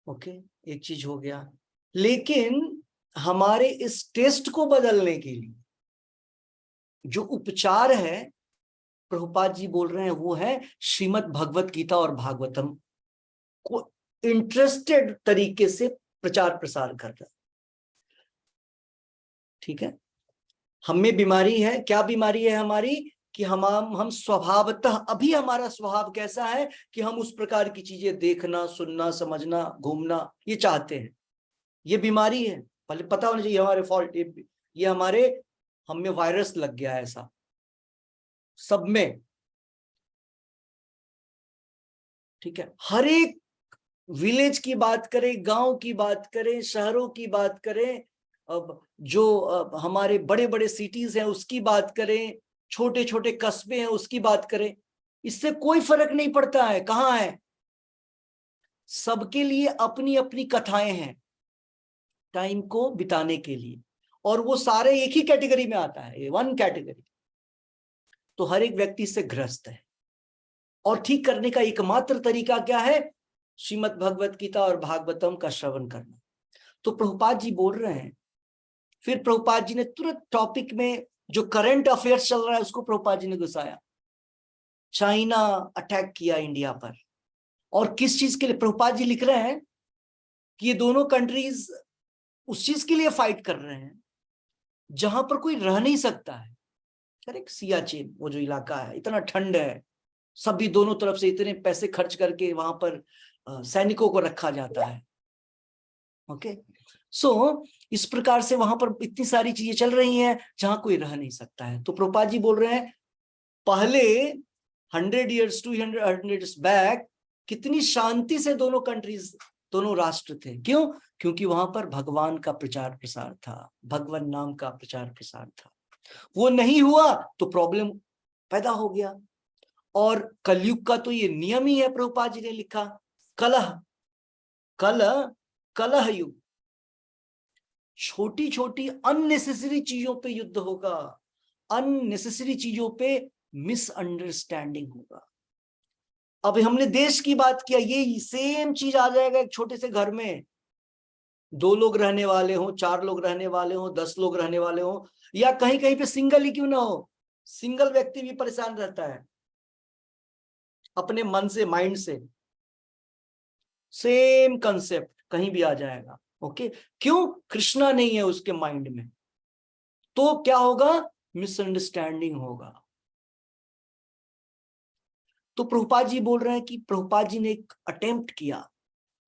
ओके, एक चीज हो गया। लेकिन हमारे इस टेस्ट को बदलने के लिए जो उपचार है, प्रभुपाद जी बोल रहे हैं, वो है श्रीमद् भगवत गीता और भागवतम को इंटरेस्टेड तरीके से प्रचार प्रसार करना। ठीक है, हमें बीमारी है, क्या बीमारी है हमारी? कि हम स्वभावतः, अभी हमारा स्वभाव कैसा है कि हम उस प्रकार की चीजें देखना, सुनना, समझना, घूमना ये चाहते हैं। ये बीमारी है, पहले पता होना चाहिए हमारे फॉल्ट, ये हमारे हम में वायरस लग गया है ऐसा सब में। ठीक है, हर एक विलेज की बात करें, गांव की बात करें, शहरों की बात करें, अब जो हमारे बड़े बड़े सिटीज हैं उसकी बात करें, छोटे छोटे कस्बे हैं उसकी बात करें, इससे कोई फर्क नहीं पड़ता है कहाँ है। सबके लिए अपनी अपनी कथाएं हैं टाइम को बिताने के लिए, और वो सारे एक ही कैटेगरी में आता है, वन कैटेगरी। तो हर एक व्यक्ति इससे ग्रस्त है, और ठीक करने का एकमात्र तरीका क्या है? श्रीमद् भगवत गीता और भागवतम का श्रवण करना। तो प्रभुपाद जी बोल रहे हैं, फिर प्रभुपाद जी ने तुरंत टॉपिक में जो करंट अफेयर्स चल रहा है उसको प्रभुपाद जी ने घुसाया। चाइना अटैक किया इंडिया पर, और किस चीज के लिए? प्रभुपाद जी लिख रहे हैं कि ये दोनों कंट्रीज उस चीज के लिए फाइट कर रहे हैं जहां पर कोई रह नहीं सकता है। करेक्ट, सियाचिन वो जो इलाका है, इतना ठंड है, सभी दोनों तरफ से इतने पैसे खर्च करके वहां पर सैनिकों को रखा जाता है। ओके, सो इस प्रकार से वहां पर इतनी सारी चीजें चल रही हैं जहां कोई रह नहीं सकता है। तो प्रभुपाद जी बोल रहे हैं, पहले 100 years 200 years बैक कितनी शांति से दोनों कंट्रीज, दोनों राष्ट्र थे। क्यों? क्योंकि वहां पर भगवान का प्रचार प्रसार था, भगवान नाम का प्रचार प्रसार था। वो नहीं हुआ तो प्रॉब्लम पैदा हो गया। और कलयुग का तो ये नियम ही है, प्रभुपाद जी ने लिखा, कलह कलह युग। छोटी छोटी अननेसेसरी चीजों पे युद्ध होगा, अननेसेसरी चीजों पे मिसअंडरस्टैंडिंग होगा। अब हमने देश की बात किया, ये सेम चीज आ जाएगा एक छोटे से घर में। 2 लोग रहने वाले हो, 4 लोग रहने वाले हो, 10 लोग रहने वाले हो, या कहीं कहीं पे सिंगल ही क्यों ना हो, सिंगल व्यक्ति भी परेशान रहता है अपने मन से, माइंड से। सेम कंसेप्ट कहीं भी आ जाएगा। ओके, क्यों? कृष्णा नहीं है उसके माइंड में, तो क्या होगा? मिसअंडरस्टैंडिंग होगा। तो प्रभुपाद जी बोल रहे हैं कि प्रभुपाद जी ने एक अटेम्प्ट किया।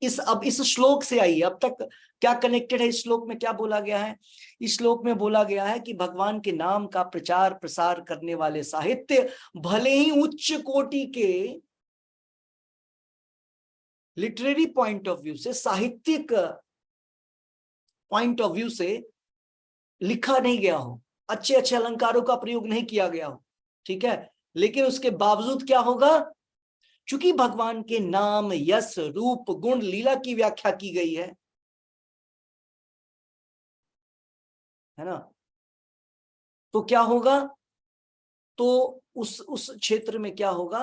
अब इस श्लोक से आइए, अब तक क्या कनेक्टेड है? इस श्लोक में क्या बोला गया है? इस श्लोक में बोला गया है कि भगवान के नाम का प्रचार प्रसार करने वाले साहित्य भले ही उच्च कोटि के लिटरेरी पॉइंट ऑफ व्यू से, साहित्यिक पॉइंट ऑफ व्यू से लिखा नहीं गया हो, अच्छे अच्छे अलंकारों का प्रयोग नहीं किया गया हो, ठीक है, लेकिन उसके बावजूद क्या होगा? चूंकि भगवान के नाम, यश, रूप, गुण, लीला की व्याख्या की गई है ना, तो क्या होगा? तो उस क्षेत्र में क्या होगा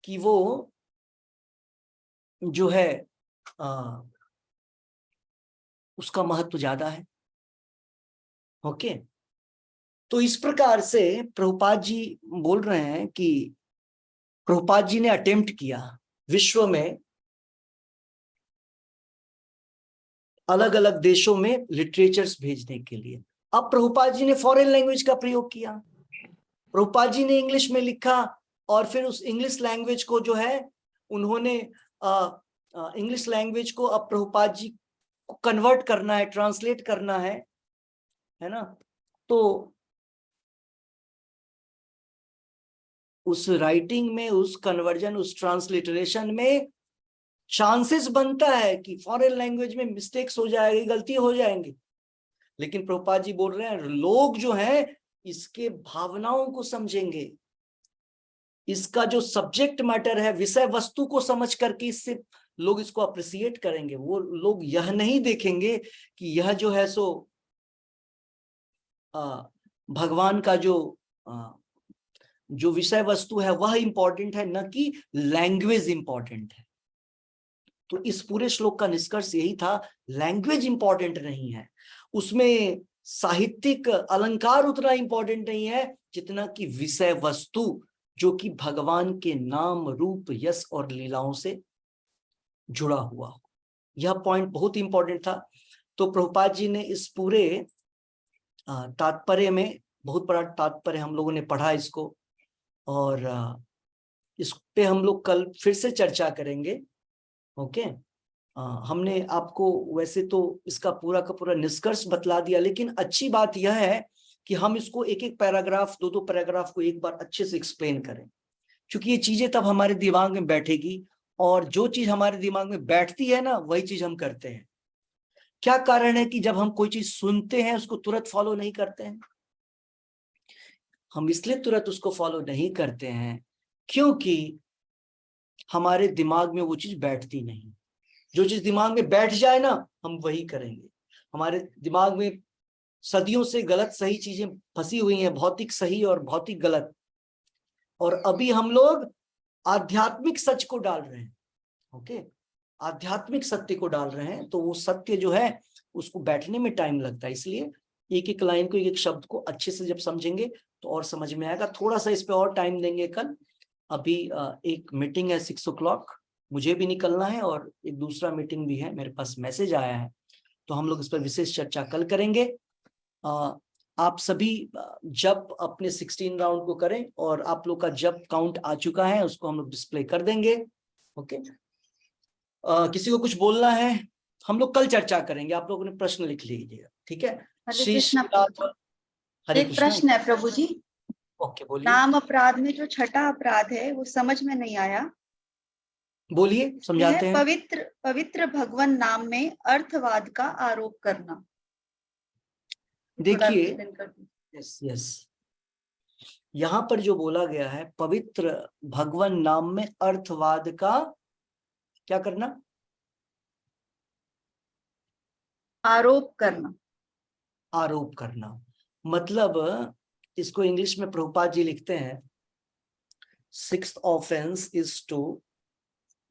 कि वो जो है उसका महत्व ज्यादा है। ओके, तो इस प्रकार से प्रभुपाद जी बोल रहे हैं कि प्रभुपाद जी ने अटेम्प्ट किया विश्व में अलग अलग देशों में लिटरेचर्स भेजने के लिए। अब प्रभुपाद जी ने फॉरेन लैंग्वेज का प्रयोग किया, प्रभुपाद जी ने इंग्लिश में लिखा, और फिर उस इंग्लिश लैंग्वेज को जो है उन्होंने इंग्लिश लैंग्वेज को अब प्रभुपाद जी को कन्वर्ट करना है, ट्रांसलेट करना है ना। तो उस राइटिंग में, उस कन्वर्जन, उस ट्रांसलिटरेशन में चांसेस बनता है कि फॉरेन लैंग्वेज में मिस्टेक्स हो जाएगी, गलती हो जाएंगी, लेकिन प्रभुपाद जी बोल रहे हैं लोग जो हैं इसके भावनाओं को समझेंगे, इसका जो सब्जेक्ट मैटर है, विषय वस्तु को समझ करके इससे लोग इसको अप्रिसिएट करेंगे। वो लोग यह नहीं देखेंगे कि यह जो है सो भगवान का जो विषय वस्तु है वह इंपॉर्टेंट है, न कि लैंग्वेज इंपॉर्टेंट है। तो इस पूरे श्लोक का निष्कर्ष यही था, लैंग्वेज इंपॉर्टेंट नहीं है, उसमें साहित्यिक अलंकार उतना इंपॉर्टेंट नहीं है जितना कि विषय वस्तु, जो कि भगवान के नाम, रूप, यश और लीलाओं से जुड़ा हुआ हो। यह पॉइंट बहुत इंपॉर्टेंट था। तो प्रभुपाद जी ने इस पूरे तात्पर्य में, बहुत बड़ा तात्पर्य हम लोगों ने पढ़ा इसको, और इस पे हम लोग कल फिर से चर्चा करेंगे। ओके, हमने आपको वैसे तो इसका पूरा का पूरा निष्कर्ष बतला दिया, लेकिन अच्छी बात यह है कि हम इसको एक एक पैराग्राफ, दो पैराग्राफ को एक बार अच्छे से एक्सप्लेन करें, क्योंकि ये चीजें तब हमारे दिमाग में बैठेगी, और जो चीज हमारे दिमाग में बैठती है ना, वही चीज हम करते हैं। क्या कारण है कि जब हम कोई चीज सुनते हैं उसको तुरंत फॉलो नहीं करते हैं? हम इसलिए तुरंत उसको फॉलो नहीं करते हैं क्योंकि हमारे दिमाग में वो चीज बैठती नहीं। जो चीज दिमाग में बैठ जाए ना, हम वही करेंगे। हमारे दिमाग में सदियों से गलत सही चीजें फंसी हुई हैं, भौतिक सही और भौतिक गलत, और अभी हम लोग आध्यात्मिक सच को डाल रहे हैं। ओके, आध्यात्मिक सत्य को डाल रहे हैं, तो वो सत्य जो है उसको बैठने में टाइम लगता है। इसलिए एक एक लाइन को, एक एक शब्द को अच्छे से जब समझेंगे तो और समझ में आएगा। थोड़ा सा इस पे और टाइम देंगे कल। अभी एक मीटिंग है 6 o'clock, मुझे भी निकलना है, और एक दूसरा मीटिंग भी है, मेरे पास मैसेज आया है, तो हम लोग इस पर विशेष चर्चा कल करेंगे। आप सभी जब अपने 16 राउंड को करें, और आप लोग का जब काउंट आ चुका है उसको हम लोग डिस्प्ले कर देंगे। ओके, किसी को कुछ बोलना है? हम लोग कल चर्चा करेंगे, आप लोगों ने प्रश्न लिख लीजिएगा, ठीक है? हरे श्री कृष्णा श्री प्रभु। हरे एक कृष्णा। प्रश्न है प्रभु जी। ओके, बोलिए नाम अपराध में जो छठा अपराध है वो समझ में नहीं आया। बोलिए, समझाते हैं। पवित्र पवित्र भगवान नाम में अर्थवाद का आरोप करना। देखिए, यस यस, यहाँ पर जो बोला गया है, पवित्र भगवान नाम में अर्थवाद का क्या करना? आरोप करना। आरोप करना। मतलब इसको इंग्लिश में प्रभुपाद जी लिखते हैं, 6th offense is to,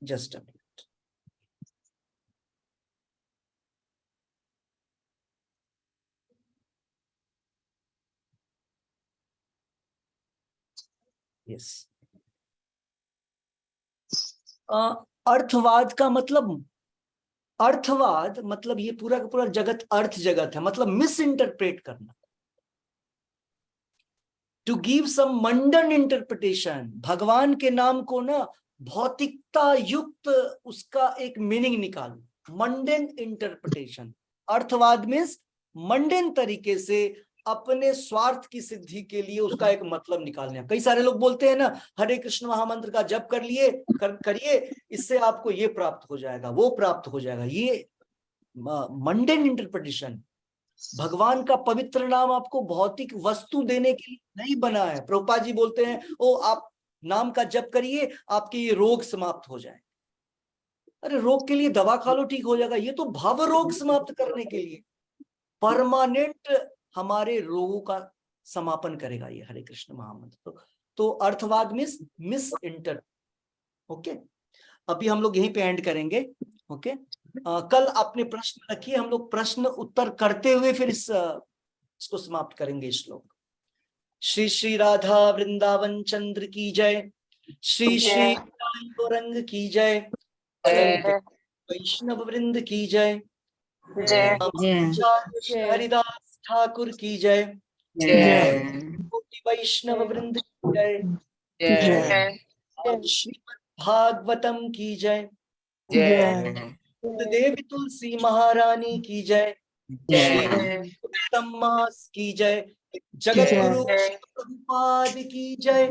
just a minute, yes, अर्थवाद का मतलब, अर्थवाद मतलब ये पूरा का पूरा जगत अर्थ जगत है, मतलब मिस इंटरप्रेट करना, to give some mundane interpretation. भगवान के नाम को ना भौतिकता युक्त उसका एक मीनिंग निकालना, मंडन इंटरप्रिटेशन। अर्थवाद मीन्स मंडन तरीके से अपने स्वार्थ की सिद्धि के लिए उसका एक मतलब निकालना। कई सारे लोग बोलते हैं ना, हरे कृष्ण महामंत्र का जप कर लिए करिए, इससे आपको ये प्राप्त हो जाएगा, वो प्राप्त हो जाएगा। ये मंडन इंटरप्रिटेशन। भगवान का पवित्र नाम आपको भौतिक वस्तु देने के लिए नहीं बना है। प्रभुपाद जी बोलते हैं, ओ आप नाम का जप करिए, आपके ये रोग समाप्त हो जाए। अरे रोग के लिए दवा खा लो, ठीक हो जाएगा। ये तो भाव रोग समाप्त करने के लिए, परमानेंट हमारे रोगों का समापन करेगा ये हरे कृष्ण महामंत्र। तो अर्थवाद मिस इंटर। ओके, अभी हम लोग यहीं पे एंड करेंगे। ओके, कल अपने प्रश्न रखिए, हम लोग प्रश्न उत्तर करते हुए फिर इसको समाप्त करेंगे श्लोक। श्री श्री राधा वृंदावन चंद्र की जय, श्री श्री गौरंग की जय, वैष्णव वृंद की जय, हरिदास ठाकुर की जय, वैष्णव वृंद की जय, श्रीमद् भागवतम की जय, देवी तुलसी महारानी की जय, श्री मास की जय, जगत गुरु प्रभुपाद की जय,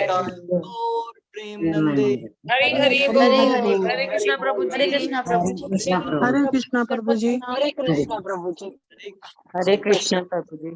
और प्रेम नंदे। हरे हरे बोल। हरे कृष्णा प्रभु जी। हरे कृष्णा प्रभु जी। हरे कृष्णा प्रभु जी। हरे कृष्णा प्रभु जी। हरे कृष्णा प्रभु जी।